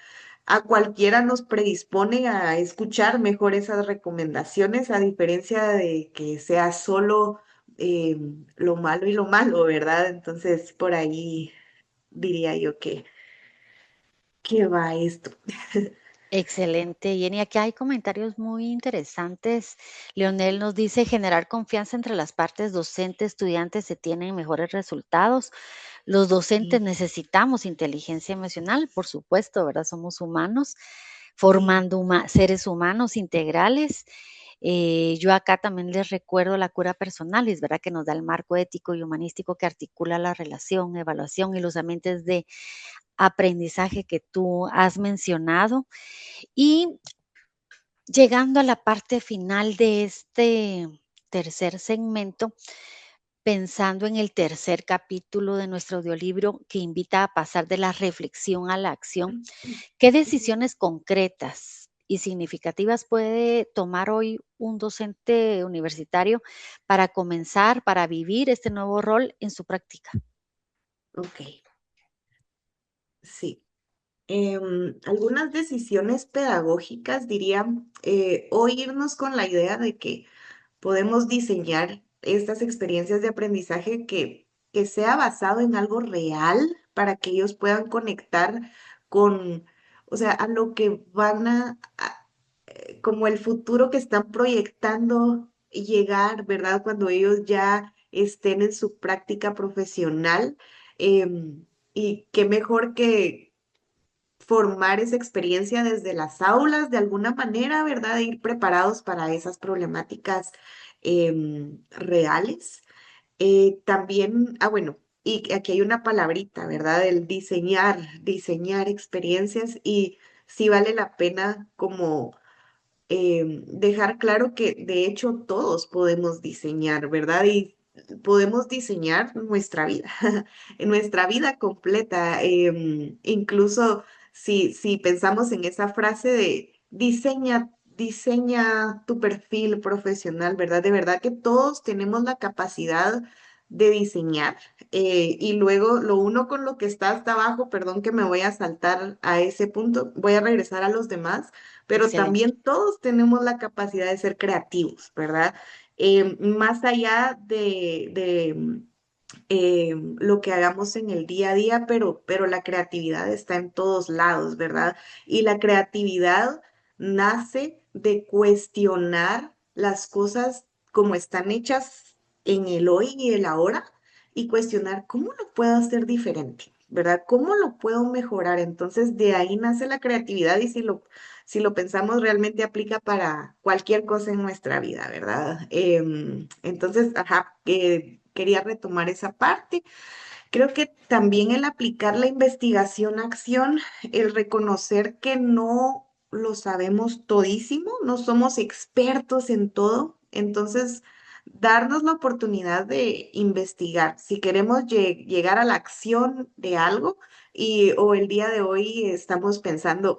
a cualquiera nos predispone a escuchar mejor esas recomendaciones, a diferencia de que sea solo eh, lo malo y lo malo, ¿verdad? Entonces, por ahí diría yo que va esto. Excelente, Jenny. Aquí hay comentarios muy interesantes. Leonel nos dice, generar confianza entre las partes docente, estudiantes se tienen mejores resultados. Los docentes Sí, necesitamos inteligencia emocional, por supuesto, ¿verdad? Somos humanos, sí. formando seres humanos integrales. Yo acá también les recuerdo la cura personal, es verdad que nos da el marco ético y humanístico que articula la relación, evaluación y los ambientes de aprendizaje que tú has mencionado. Y llegando a la parte final de este tercer segmento, pensando en el tercer capítulo de nuestro audiolibro que invita a pasar de la reflexión a la acción, ¿qué decisiones concretas y significativas puede tomar hoy un docente universitario para comenzar, para vivir este nuevo rol en su práctica? Ok, sí. Algunas decisiones pedagógicas diría o irnos con la idea de que podemos diseñar estas experiencias de aprendizaje que sea basado en algo real para que ellos puedan conectar con, o sea, a lo que como el futuro que están proyectando llegar, ¿verdad? Cuando ellos ya estén en su práctica profesional. Y qué mejor que formar esa experiencia desde las aulas de alguna manera, ¿verdad? De ir preparados para esas problemáticas reales. También, bueno, y aquí hay una palabrita, ¿verdad? El diseñar experiencias y sí vale la pena como dejar claro que de hecho todos podemos diseñar, ¿verdad? Y podemos diseñar nuestra vida, en nuestra vida completa. Incluso si pensamos en esa frase de diseña tu perfil profesional, ¿verdad? De verdad que todos tenemos la capacidad de diseñar y luego lo uno con lo que está hasta abajo, perdón que me voy a saltar a ese punto, voy a regresar a los demás, pero Excelente, también todos tenemos la capacidad de ser creativos, ¿verdad? Más allá de lo que hagamos en el día a día, pero la creatividad está en todos lados, ¿verdad? Y la creatividad nace de cuestionar las cosas como están hechas en el hoy y el ahora y cuestionar cómo lo puedo hacer diferente, ¿verdad? ¿Cómo lo puedo mejorar? Entonces, de ahí nace la creatividad y si lo pensamos realmente aplica para cualquier cosa en nuestra vida, ¿verdad? Entonces, ajá, quería retomar esa parte. Creo que también el aplicar la investigación-acción, el reconocer que no lo sabemos todísimo, no somos expertos en todo, entonces darnos la oportunidad de investigar. Si queremos llegar a la acción de algo o el día de hoy estamos pensando,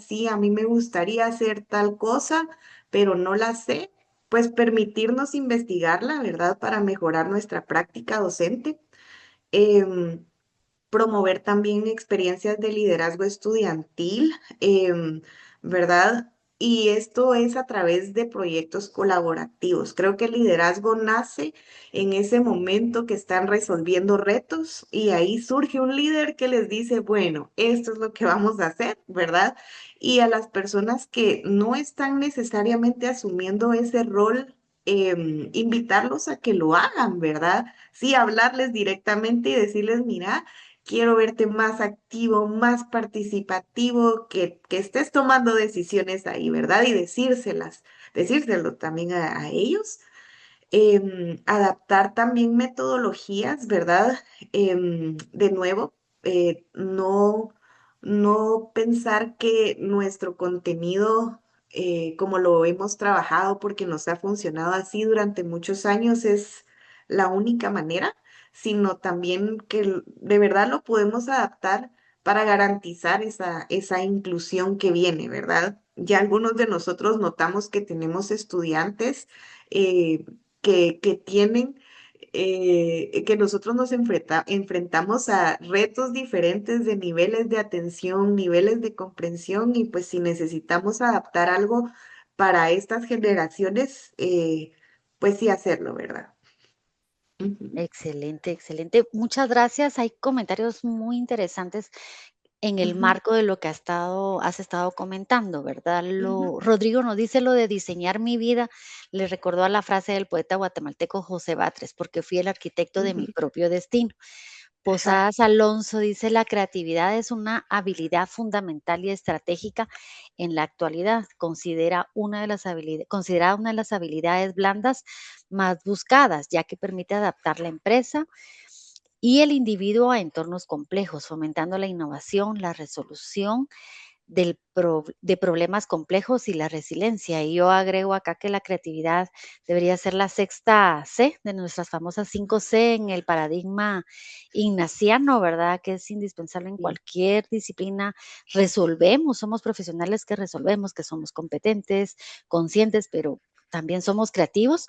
sí, a mí me gustaría hacer tal cosa, pero no la sé, pues permitirnos investigarla, ¿verdad? Para mejorar nuestra práctica docente. Em, Promover también experiencias de liderazgo estudiantil, ¿verdad? Y esto es a través de proyectos colaborativos. Creo que el liderazgo nace en ese momento que están resolviendo retos y ahí surge un líder que les dice, bueno, esto es lo que vamos a hacer, ¿verdad? Y a las personas que no están necesariamente asumiendo ese rol, invitarlos a que lo hagan, ¿verdad? Sí, hablarles directamente y decirles, mira, quiero verte más activo, más participativo, que estés tomando decisiones ahí, ¿verdad? Y decírselo también a ellos. Adaptar también metodologías, ¿verdad? De nuevo, no pensar que nuestro contenido como lo hemos trabajado porque nos ha funcionado así durante muchos años, es la única manera, sino también que de verdad lo podemos adaptar para garantizar esa inclusión que viene, ¿verdad? Ya algunos de nosotros notamos que tenemos estudiantes eh, que tienen que nosotros nos enfrentamos a retos diferentes de niveles de atención, niveles de comprensión y pues si necesitamos adaptar algo para estas generaciones, pues sí hacerlo, ¿verdad? Ujú, Excelente, excelente. Muchas gracias. Hay comentarios muy interesantes en el ujú, marco de lo que has estado comentando, ¿verdad? ujú, Rodrigo nos dice lo de diseñar mi vida, le recordó a la frase del poeta guatemalteco José Batres, porque fui el arquitecto de mi ujú. propio destino. Ajá, Posadas Alonso dice, la creatividad es una habilidad fundamental y estratégica en la actualidad, considerada una de las habilidades blandas más buscadas, ya que permite adaptar la empresa y el individuo a entornos complejos, fomentando la innovación, la resolución de problemas complejos y la resiliencia. Y yo agrego acá que la creatividad debería ser la sexta C de nuestras famosas 5 C en el paradigma ignaciano, ¿verdad? Que es indispensable en sí. cualquier disciplina. Resolvemos, somos profesionales que resolvemos, que somos competentes, conscientes, pero también somos creativos.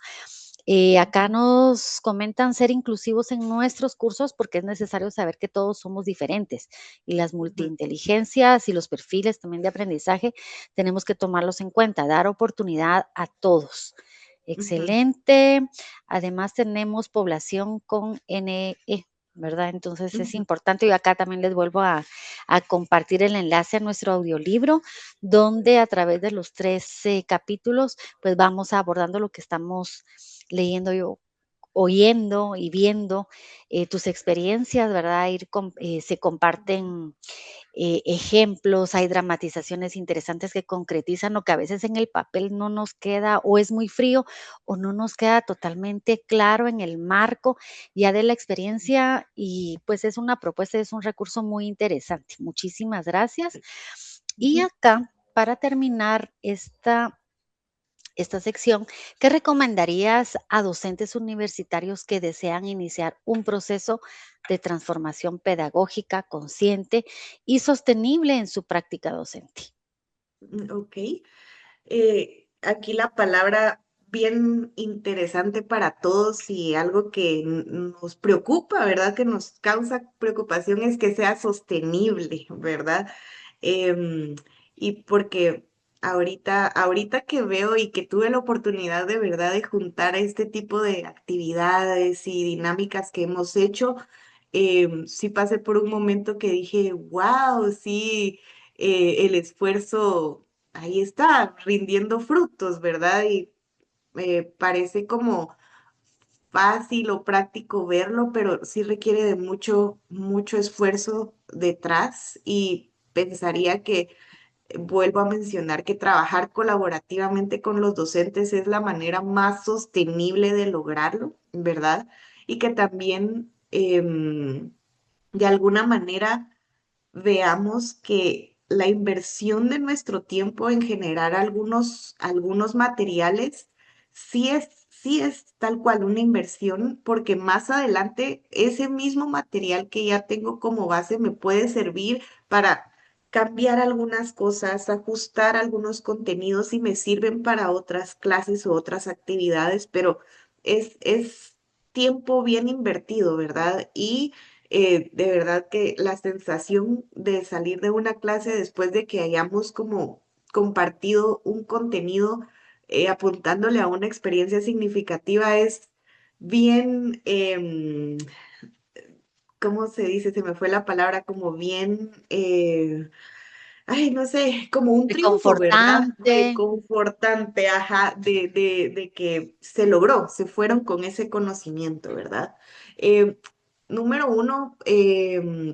Acá Ujú, nos comentan ser inclusivos en nuestros cursos porque es necesario saber que todos somos diferentes y las ujú, multiinteligencias y los perfiles también de aprendizaje tenemos que tomarlos en cuenta, dar oportunidad a todos. ujú, Excelente. Además tenemos población con NE, ¿verdad? Entonces es ujú. importante y acá también les vuelvo a compartir el enlace a nuestro audiolibro donde a través de los 13 capítulos pues vamos abordando lo que estamos leyendo yo, oyendo y viendo tus experiencias, ¿verdad? Se comparten ejemplos, hay dramatizaciones interesantes que concretizan lo que a veces en el papel no nos queda o es muy frío o no nos queda totalmente claro en el marco ya de la experiencia y pues es una propuesta, es un recurso muy interesante. Muchísimas gracias. Y Ujú. acá, para terminar esta sección, ¿qué recomendarías a docentes universitarios que desean iniciar un proceso de transformación pedagógica consciente y sostenible en su práctica docente? Ok. Aquí la palabra bien interesante para todos y algo que nos preocupa, ¿verdad? Que nos causa preocupación es que sea sostenible, ¿verdad? Em, y porque ahorita que veo y que tuve la oportunidad de verdad de juntar este tipo de actividades y dinámicas que hemos hecho, sí pasé por un momento que dije, wow, sí, el esfuerzo ahí está, rindiendo frutos, ¿verdad? Y parece como fácil o práctico verlo, pero sí requiere de mucho, mucho esfuerzo detrás y pensaría que, vuelvo a mencionar que trabajar colaborativamente con los docentes es la manera más sostenible de lograrlo, ¿verdad? Y que también de alguna manera veamos que la inversión de nuestro tiempo en generar algunos materiales sí es tal cual una inversión, porque más adelante ese mismo material que ya tengo como base me puede servir para cambiar algunas cosas, ajustar algunos contenidos y me sirven para otras clases o otras actividades, pero es tiempo bien invertido, ¿verdad? Y de verdad que la sensación de salir de una clase después de que hayamos como compartido un contenido apuntándole a una experiencia significativa es bien, ¿cómo se dice? Se me fue la palabra, como bien, ay, no sé, como un triunfo, ¿verdad? Reconfortante, Reconfortante, ajá, de que se logró, se fueron con ese conocimiento, ¿verdad? Eh, Número uno,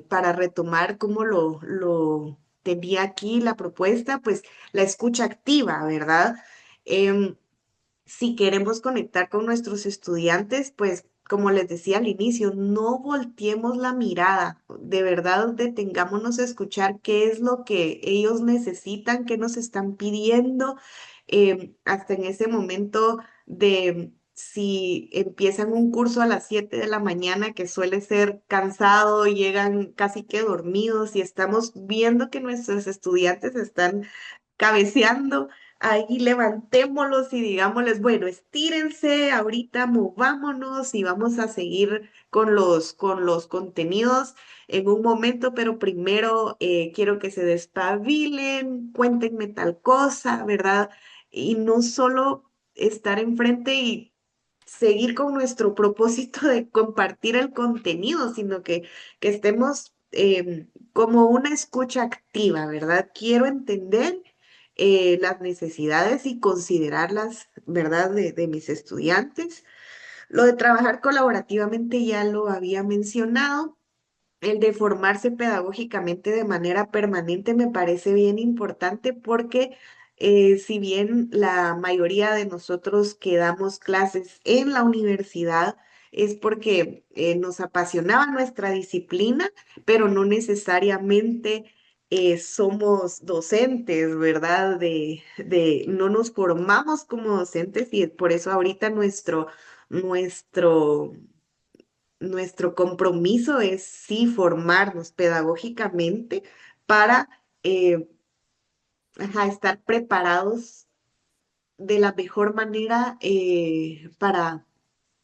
para retomar cómo lo tenía aquí la propuesta, pues la escucha activa, ¿verdad? Si queremos conectar con nuestros estudiantes, pues como les decía al inicio, no volteemos la mirada, de verdad detengámonos a escuchar qué es lo que ellos necesitan, qué nos están pidiendo, hasta en ese momento de si empiezan un curso a las 7 de la mañana, que suele ser cansado, llegan casi que dormidos y estamos viendo que nuestros estudiantes están cabeceando, ahí levantémoslos y digámosles, bueno, estírense, ahorita movámonos y vamos a seguir con los contenidos en un momento, pero primero quiero que se despabilen, cuéntenme tal cosa, ¿verdad? Y no solo estar enfrente y seguir con nuestro propósito de compartir el contenido, sino que estemos como una escucha activa, ¿verdad? Quiero entender las necesidades y considerarlas, ¿verdad?, de mis estudiantes. Lo de trabajar colaborativamente ya lo había mencionado. El de formarse pedagógicamente de manera permanente me parece bien importante porque si bien la mayoría de nosotros que damos clases en la universidad es porque nos apasionaba nuestra disciplina, pero no necesariamente somos docentes, ¿verdad? No nos formamos como docentes y por eso ahorita nuestro nuestro compromiso es sí formarnos pedagógicamente para estar preparados de la mejor manera para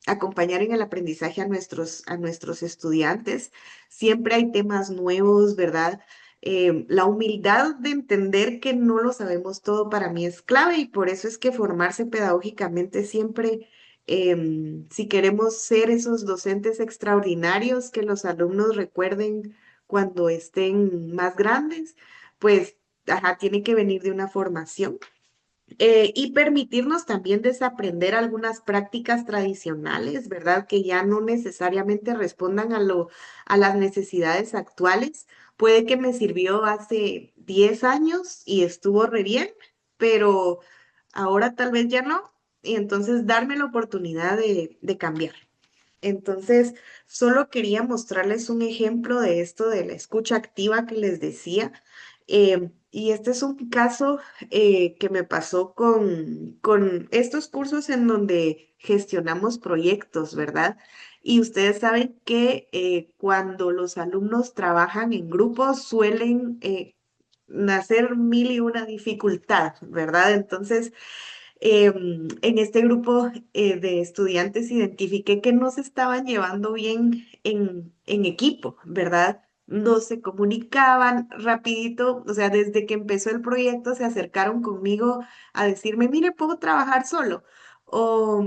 acompañar en el aprendizaje a nuestros estudiantes. Siempre hay temas nuevos, ¿verdad? La humildad de entender que no lo sabemos todo para mí es clave y por eso es que formarse pedagógicamente siempre, si queremos ser esos docentes extraordinarios que los alumnos recuerden cuando estén más grandes, pues, tiene que venir de una formación y permitirnos también desaprender algunas prácticas tradicionales, ¿verdad? Que ya no necesariamente respondan a las necesidades actuales. Puede que me sirvió hace 10 años y estuvo re bien, pero ahora tal vez ya no. Y entonces darme la oportunidad de cambiar. Entonces, solo quería mostrarles un ejemplo de esto de la escucha activa que les decía. Y este es un caso que me pasó con estos cursos en donde gestionamos proyectos, ¿verdad? Y ustedes saben que cuando los alumnos trabajan en grupos suelen nacer mil y una dificultad, ¿verdad? Entonces, en este grupo de estudiantes identifiqué que no se estaban llevando bien en equipo, ¿verdad? No se comunicaban rapidito, o sea, desde que empezó el proyecto se acercaron conmigo a decirme, mire, ¿puedo trabajar solo? O,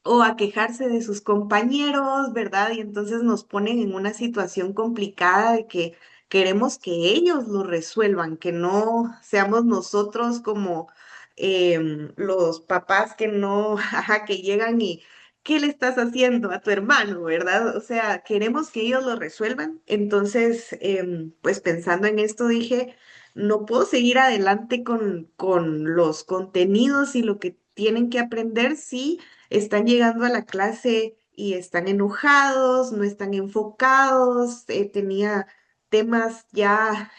o a quejarse de sus compañeros, ¿verdad? Y entonces nos ponen en una situación complicada de que queremos que ellos lo resuelvan, que no seamos nosotros como los papás que no, que llegan y, ¿qué le estás haciendo a tu hermano, verdad? O sea, queremos que ellos lo resuelvan. Entonces, pues pensando en esto dije, no puedo seguir adelante con los contenidos y lo que tienen que aprender si están llegando a la clase y están enojados, no están enfocados. Tenía temas ya,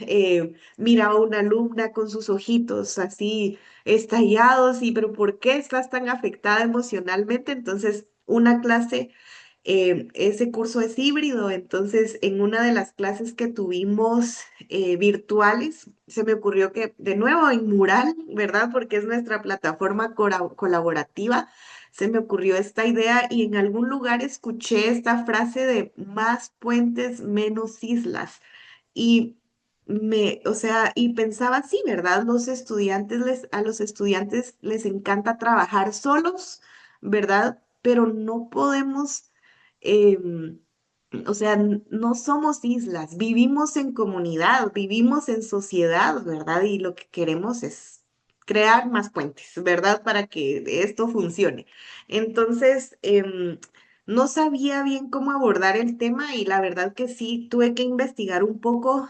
miraba a una alumna con sus ojitos así estallados y, pero ¿por qué estás tan afectada emocionalmente? Entonces, una clase, ese curso es híbrido, entonces en una de las clases que tuvimos virtuales, se me ocurrió que de nuevo en Mural, ¿verdad? Porque es nuestra plataforma colaborativa, se me ocurrió esta idea y en algún lugar escuché esta frase de más puentes, menos islas. Y o sea, y pensaba, sí, ¿verdad? A los estudiantes les encanta trabajar solos, ¿verdad? Pero no podemos, em, o sea, no somos islas, vivimos en comunidad, vivimos en sociedad, ¿verdad? Y lo que queremos es crear más puentes, ¿verdad? Para que esto funcione. Entonces, no sabía bien cómo abordar el tema y la verdad que sí, tuve que investigar un poco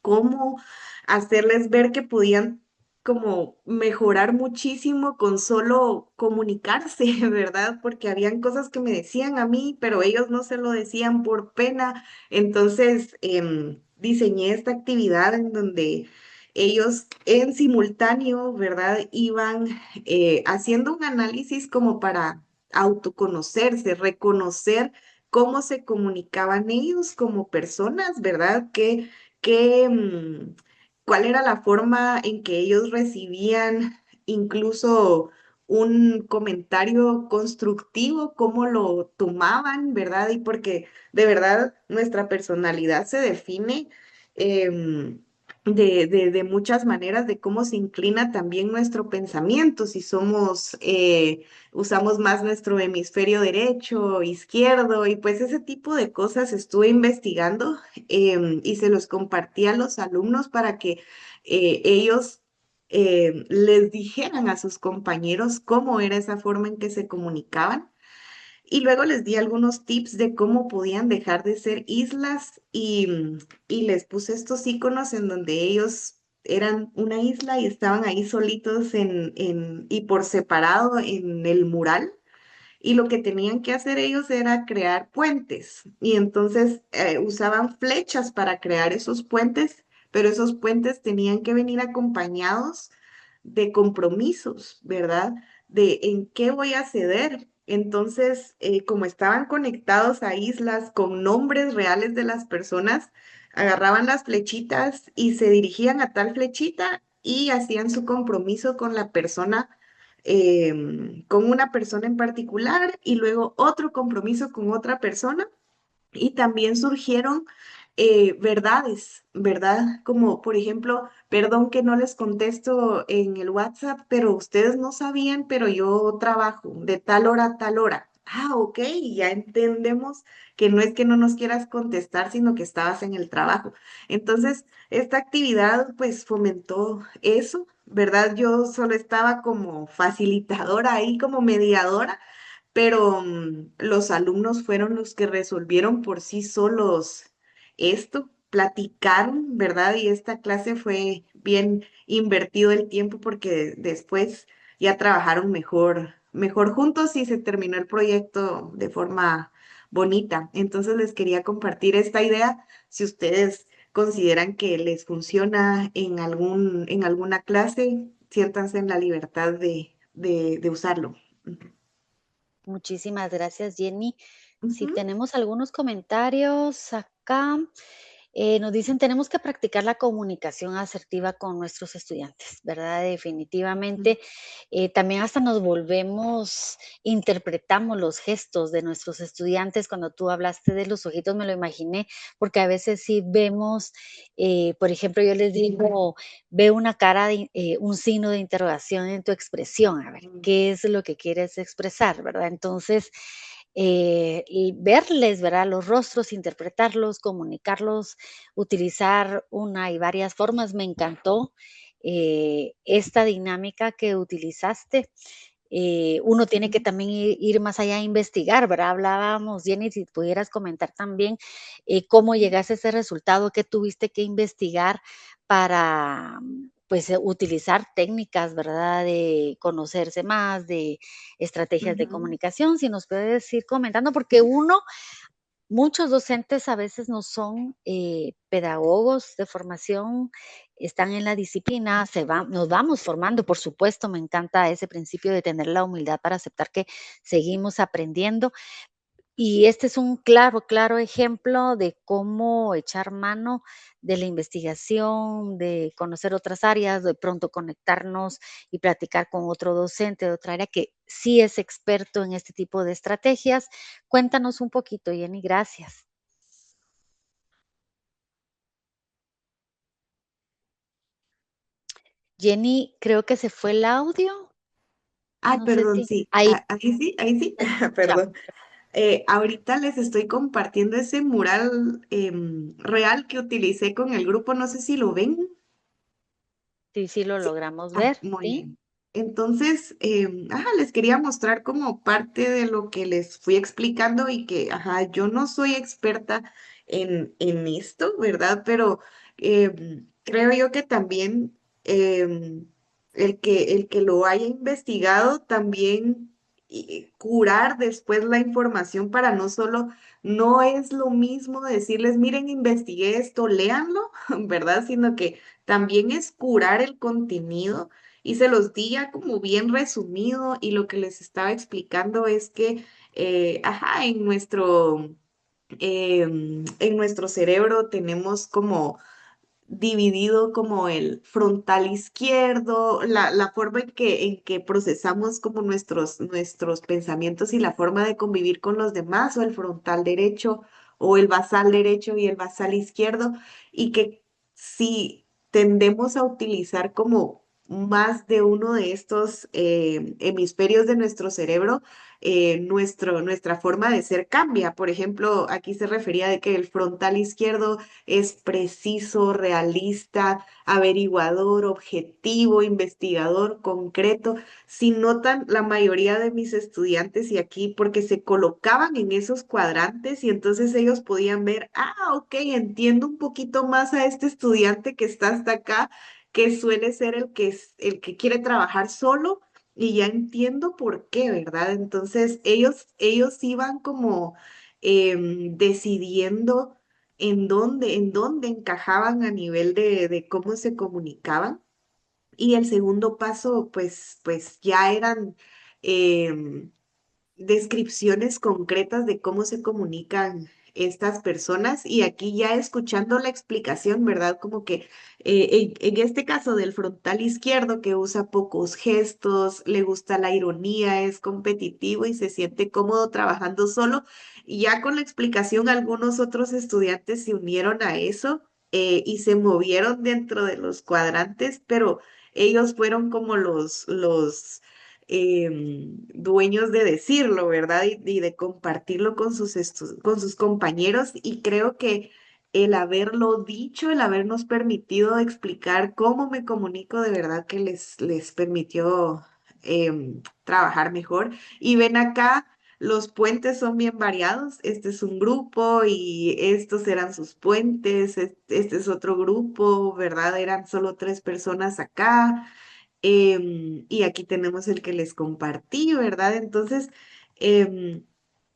cómo hacerles ver que podían como mejorar muchísimo con solo comunicarse, ¿verdad? Porque habían cosas que me decían a mí, pero ellos no se lo decían por pena. Entonces, diseñé esta actividad en donde ellos en simultáneo, ¿verdad? Iban haciendo un análisis como para autoconocerse, reconocer cómo se comunicaban ellos como personas, ¿verdad? Que cuál era la forma en que ellos recibían incluso un comentario constructivo, cómo lo tomaban, ¿verdad? Y porque de verdad nuestra personalidad se define de muchas maneras, de cómo se inclina también nuestro pensamiento, si somos, usamos más nuestro hemisferio derecho, izquierdo, y pues ese tipo de cosas estuve investigando y se los compartí a los alumnos para que ellos les dijeran a sus compañeros cómo era esa forma en que se comunicaban. Y luego les di algunos tips de cómo podían dejar de ser islas y les puse estos iconos en donde ellos eran una isla y estaban ahí solitos y por separado en el mural. Y lo que tenían que hacer ellos era crear puentes. Y entonces usaban flechas para crear esos puentes, pero esos puentes tenían que venir acompañados de compromisos, ¿verdad? De en qué voy a ceder. Entonces, como estaban conectados a islas con nombres reales de las personas, agarraban las flechitas y se dirigían a tal flechita y hacían su compromiso con la persona con una persona en particular y luego otro compromiso con otra persona. Y también surgieron verdades, ¿verdad? Como por ejemplo, perdón que no les contesto en el WhatsApp, pero ustedes no sabían, pero yo trabajo de tal hora a tal hora. Ah, ok, ya entendemos que no es que no nos quieras contestar, sino que estabas en el trabajo. Entonces, esta actividad pues fomentó eso, ¿verdad? Yo solo estaba como facilitadora ahí, como mediadora, pero los alumnos fueron los que resolvieron por sí solos esto, platicaron, ¿verdad? Y esta clase fue bien invertido el tiempo porque después ya trabajaron mejor juntos y se terminó el proyecto de forma bonita. Entonces les quería compartir esta idea. Si ustedes consideran que les funciona en alguna clase, siéntanse en la libertad de usarlo. Muchísimas gracias, Jenny. Si Ujú. tenemos algunos comentarios acá, nos dicen, tenemos que practicar la comunicación asertiva con nuestros estudiantes, ¿verdad? Ujú. Definitivamente. También hasta nos volvemos, interpretamos los gestos de nuestros estudiantes. Cuando tú hablaste de los ojitos, me lo imaginé, porque a veces sí vemos, por ejemplo, yo les digo, veo una cara, un signo de interrogación en tu expresión, a ver, ¿qué es lo que quieres expresar, verdad? Entonces, y verles, ¿verdad? Los rostros, interpretarlos, comunicarlos, utilizar una y varias formas. Me encantó esta dinámica que utilizaste. Uno tiene que también ir más allá a investigar, ¿verdad? Hablábamos, Jenny, si pudieras comentar también cómo llegaste a ese resultado, qué tuviste que investigar para, pues, utilizar técnicas, ¿verdad? De conocerse más, de estrategias de Ujú. comunicación, si nos puedes ir comentando, porque muchos docentes a veces no son pedagogos de formación, están en la disciplina, nos vamos formando, por supuesto, me encanta ese principio de tener la humildad para aceptar que seguimos aprendiendo, y este es un claro, claro ejemplo de cómo echar mano de la investigación, de conocer otras áreas, de pronto conectarnos y platicar con otro docente de otra área que sí es experto en este tipo de estrategias. Cuéntanos un poquito, Jenny, gracias. Jenny, creo que se fue el audio, Ay, no sé perdón, si sí, ahí ahí sí, te escuchamos. perdón. Ahorita les estoy compartiendo ese mural real que utilicé con el grupo, no sé si lo ven. Sí, sí lo Sí. logramos Ah, ver, muy ¿sí? bien. Entonces, les quería mostrar como parte de lo que les fui explicando y que, yo no soy experta en esto, ¿verdad? Pero creo yo que también el que lo haya investigado también curar después la información para no solo, no es lo mismo decirles, miren, investigué esto, léanlo, ¿verdad? Sino que también es curar el contenido y se los di ya como bien resumido y lo que les estaba explicando es que, ajá, en nuestro cerebro tenemos como dividido como el frontal izquierdo, la forma en que procesamos como nuestros pensamientos y la forma de convivir con los demás, o el frontal derecho, o el basal derecho y el basal izquierdo, y que si tendemos a utilizar como más de uno de estos hemisferios de nuestro cerebro, nuestra forma de ser cambia. Por ejemplo, aquí se refería de que el frontal izquierdo es preciso, realista, averiguador, objetivo, investigador, concreto. Si notan, la mayoría de mis estudiantes y aquí, porque se colocaban en esos cuadrantes y entonces ellos podían ver, ok, entiendo un poquito más a este estudiante que está hasta acá, que suele ser el que quiere trabajar solo. Y ya entiendo por qué, ¿verdad? Entonces ellos iban como decidiendo en dónde encajaban a nivel de cómo se comunicaban. Y el segundo paso, pues ya eran em, descripciones concretas de cómo se comunican estas personas y aquí ya escuchando la explicación, ¿verdad? Como que en este caso del frontal izquierdo que usa pocos gestos, le gusta la ironía, es competitivo y se siente cómodo trabajando solo. Y ya con la explicación algunos otros estudiantes se unieron a eso y se movieron dentro de los cuadrantes, pero ellos fueron como los dueños de decirlo, ¿verdad? Y de compartirlo con sus compañeros. Y creo que el haberlo dicho, el habernos permitido explicar cómo me comunico, de verdad que les permitió trabajar mejor. Y ven acá. Los puentes son bien variados. Este es un grupo y estos eran sus puentes. Este es otro grupo, ¿verdad? Eran solo 3 personas acá. Y aquí tenemos el que les compartí, ¿verdad? Entonces, em,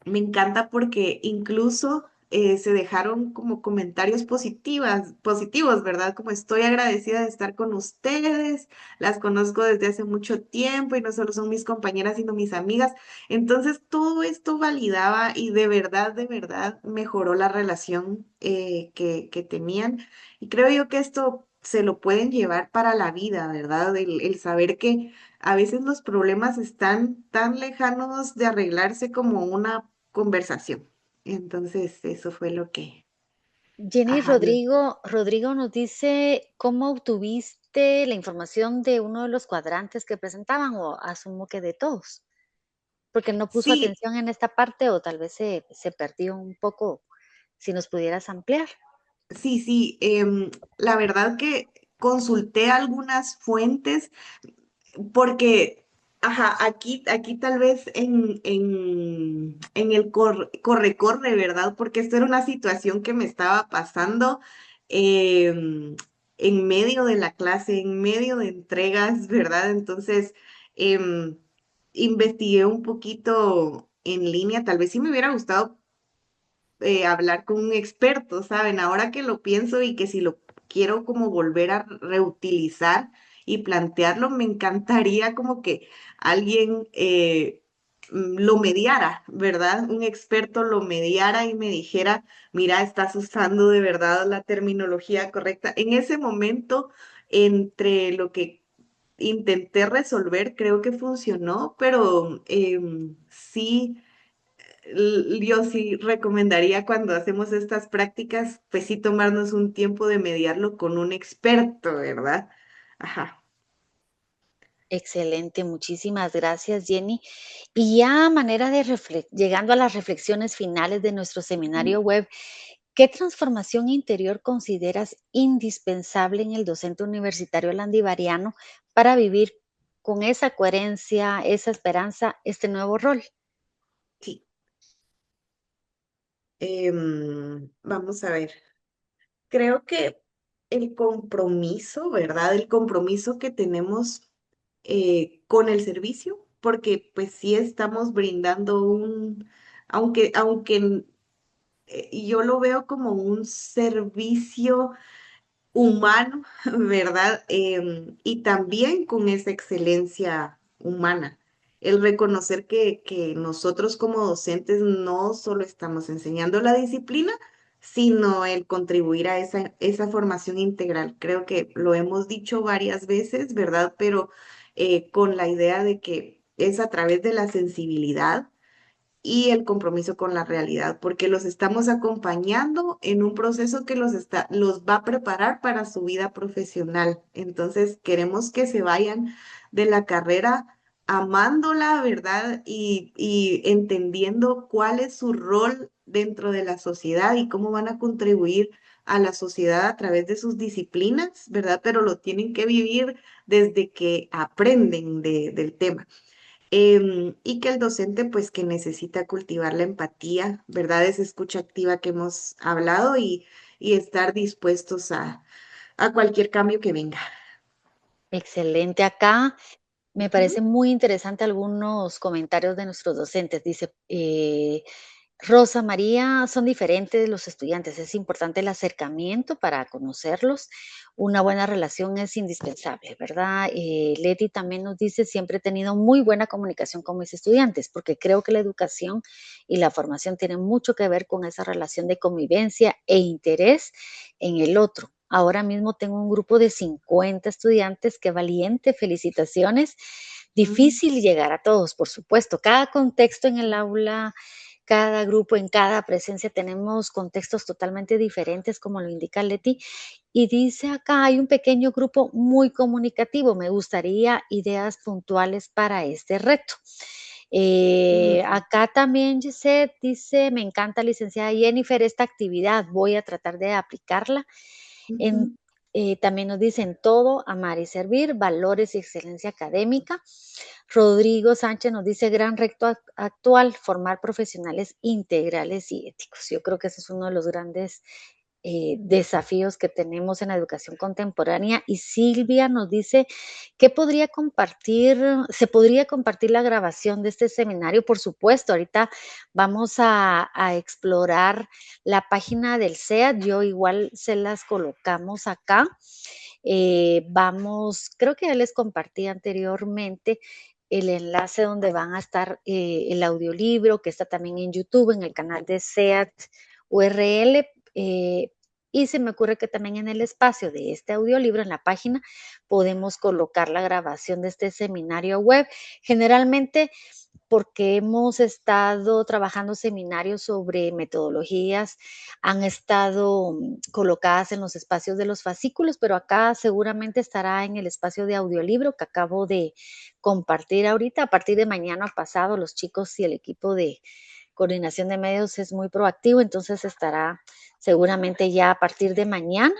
me encanta porque incluso se dejaron como comentarios positivos, ¿verdad? Como estoy agradecida de estar con ustedes, las conozco desde hace mucho tiempo y no solo son mis compañeras, sino mis amigas. Entonces, todo esto validaba y de verdad mejoró la relación que tenían. Y creo yo que esto se lo pueden llevar para la vida, ¿verdad? El saber que a veces los problemas están tan lejanos de arreglarse como una conversación. Entonces, eso fue lo que, Jenny, ajá, Rodrigo nos dice, ¿cómo obtuviste la información de uno de los cuadrantes que presentaban? O asumo que de todos, porque no puso sí, atención en esta parte o tal vez se perdió un poco. Si nos pudieras ampliar. sí, sí, la verdad que consulté algunas fuentes porque, ajá, aquí tal vez en el corre-corre, ¿verdad? Porque esto era una situación que me estaba pasando en medio de la clase, en medio de entregas, ¿verdad? Entonces, em, investigué un poquito en línea, tal vez sí me hubiera gustado hablar con un experto, ¿saben? Ahora que lo pienso y que si lo quiero como volver a reutilizar y plantearlo, me encantaría como que alguien lo mediara, ¿verdad? Un experto lo mediara y me dijera, mira, estás usando de verdad la terminología correcta. En ese momento, entre lo que intenté resolver, creo que funcionó, pero sí yo sí recomendaría cuando hacemos estas prácticas, pues sí tomarnos un tiempo de mediarlo con un experto, ¿verdad? Ajá. Excelente, muchísimas gracias, Jenny. Y ya a manera de llegando a las reflexiones finales de nuestro Ujú. seminario web, ¿qué transformación interior consideras indispensable en el docente universitario landivariano para vivir con esa coherencia, esa esperanza, este nuevo rol? Sí. Vamos a ver. Creo que el compromiso, ¿verdad? El compromiso que tenemos. con el servicio, porque pues sí estamos brindando aunque yo lo veo como un servicio humano, ¿verdad? Y también con esa excelencia humana. El reconocer que nosotros como docentes no solo estamos enseñando la disciplina, sino el contribuir a esa formación integral. Creo que lo hemos dicho varias veces, ¿verdad? Pero con la idea de que es a través de la sensibilidad y el compromiso con la realidad, porque los estamos acompañando en un proceso que los va a preparar para su vida profesional. Entonces, queremos que se vayan de la carrera amándola, ¿verdad? Y entendiendo cuál es su rol dentro de la sociedad y cómo van a contribuir a la sociedad a través de sus disciplinas, ¿verdad? Pero lo tienen que vivir desde que aprenden del tema. Y que el docente, pues, que necesita cultivar la empatía, ¿verdad? Esa escucha activa que hemos hablado y estar dispuestos a cualquier cambio que venga. Excelente. Acá me Ujú, parece muy interesante algunos comentarios de nuestros docentes. Dice, Rosa María, son diferentes los estudiantes, es importante el acercamiento para conocerlos, una buena relación es indispensable, ¿verdad? Leti también nos dice, siempre he tenido muy buena comunicación con mis estudiantes, porque creo que la educación y la formación tienen mucho que ver con esa relación de convivencia e interés en el otro. Ahora mismo tengo un grupo de 50 estudiantes, qué valiente, felicitaciones. ujú, Difícil llegar a todos, por supuesto. Cada contexto en el aula, cada grupo, en cada presencia tenemos contextos totalmente diferentes, como lo indica Leti. Y dice acá, hay un pequeño grupo muy comunicativo. Me gustaría ideas puntuales para este reto. ujú, Acá también Gisette dice, me encanta, licenciada Jennifer, esta actividad. Voy a tratar de aplicarla en, ujú, también nos dicen todo, amar y servir, valores y excelencia académica. Rodrigo Sánchez nos dice gran recto actual, formar profesionales integrales y éticos. Yo creo que ese es uno de los grandes desafíos que tenemos en la educación contemporánea. Y Silvia nos dice que podría compartir, se podría compartir la grabación de este seminario, por supuesto. Ahorita vamos a explorar la página del SEAD, yo igual se las colocamos acá. Creo que ya les compartí anteriormente el enlace donde van a estar el audiolibro, que está también en YouTube, en el canal de SEAT URL. Y se me ocurre que también en el espacio de este audiolibro, en la página, podemos colocar la grabación de este seminario web. Generalmente porque hemos estado trabajando seminarios sobre metodologías, han estado colocadas en los espacios de los fascículos, pero acá seguramente estará en el espacio de audiolibro que acabo de compartir ahorita. A partir de mañana pasado, los chicos y el equipo de coordinación de medios es muy proactivo, entonces estará seguramente ya a partir de mañana.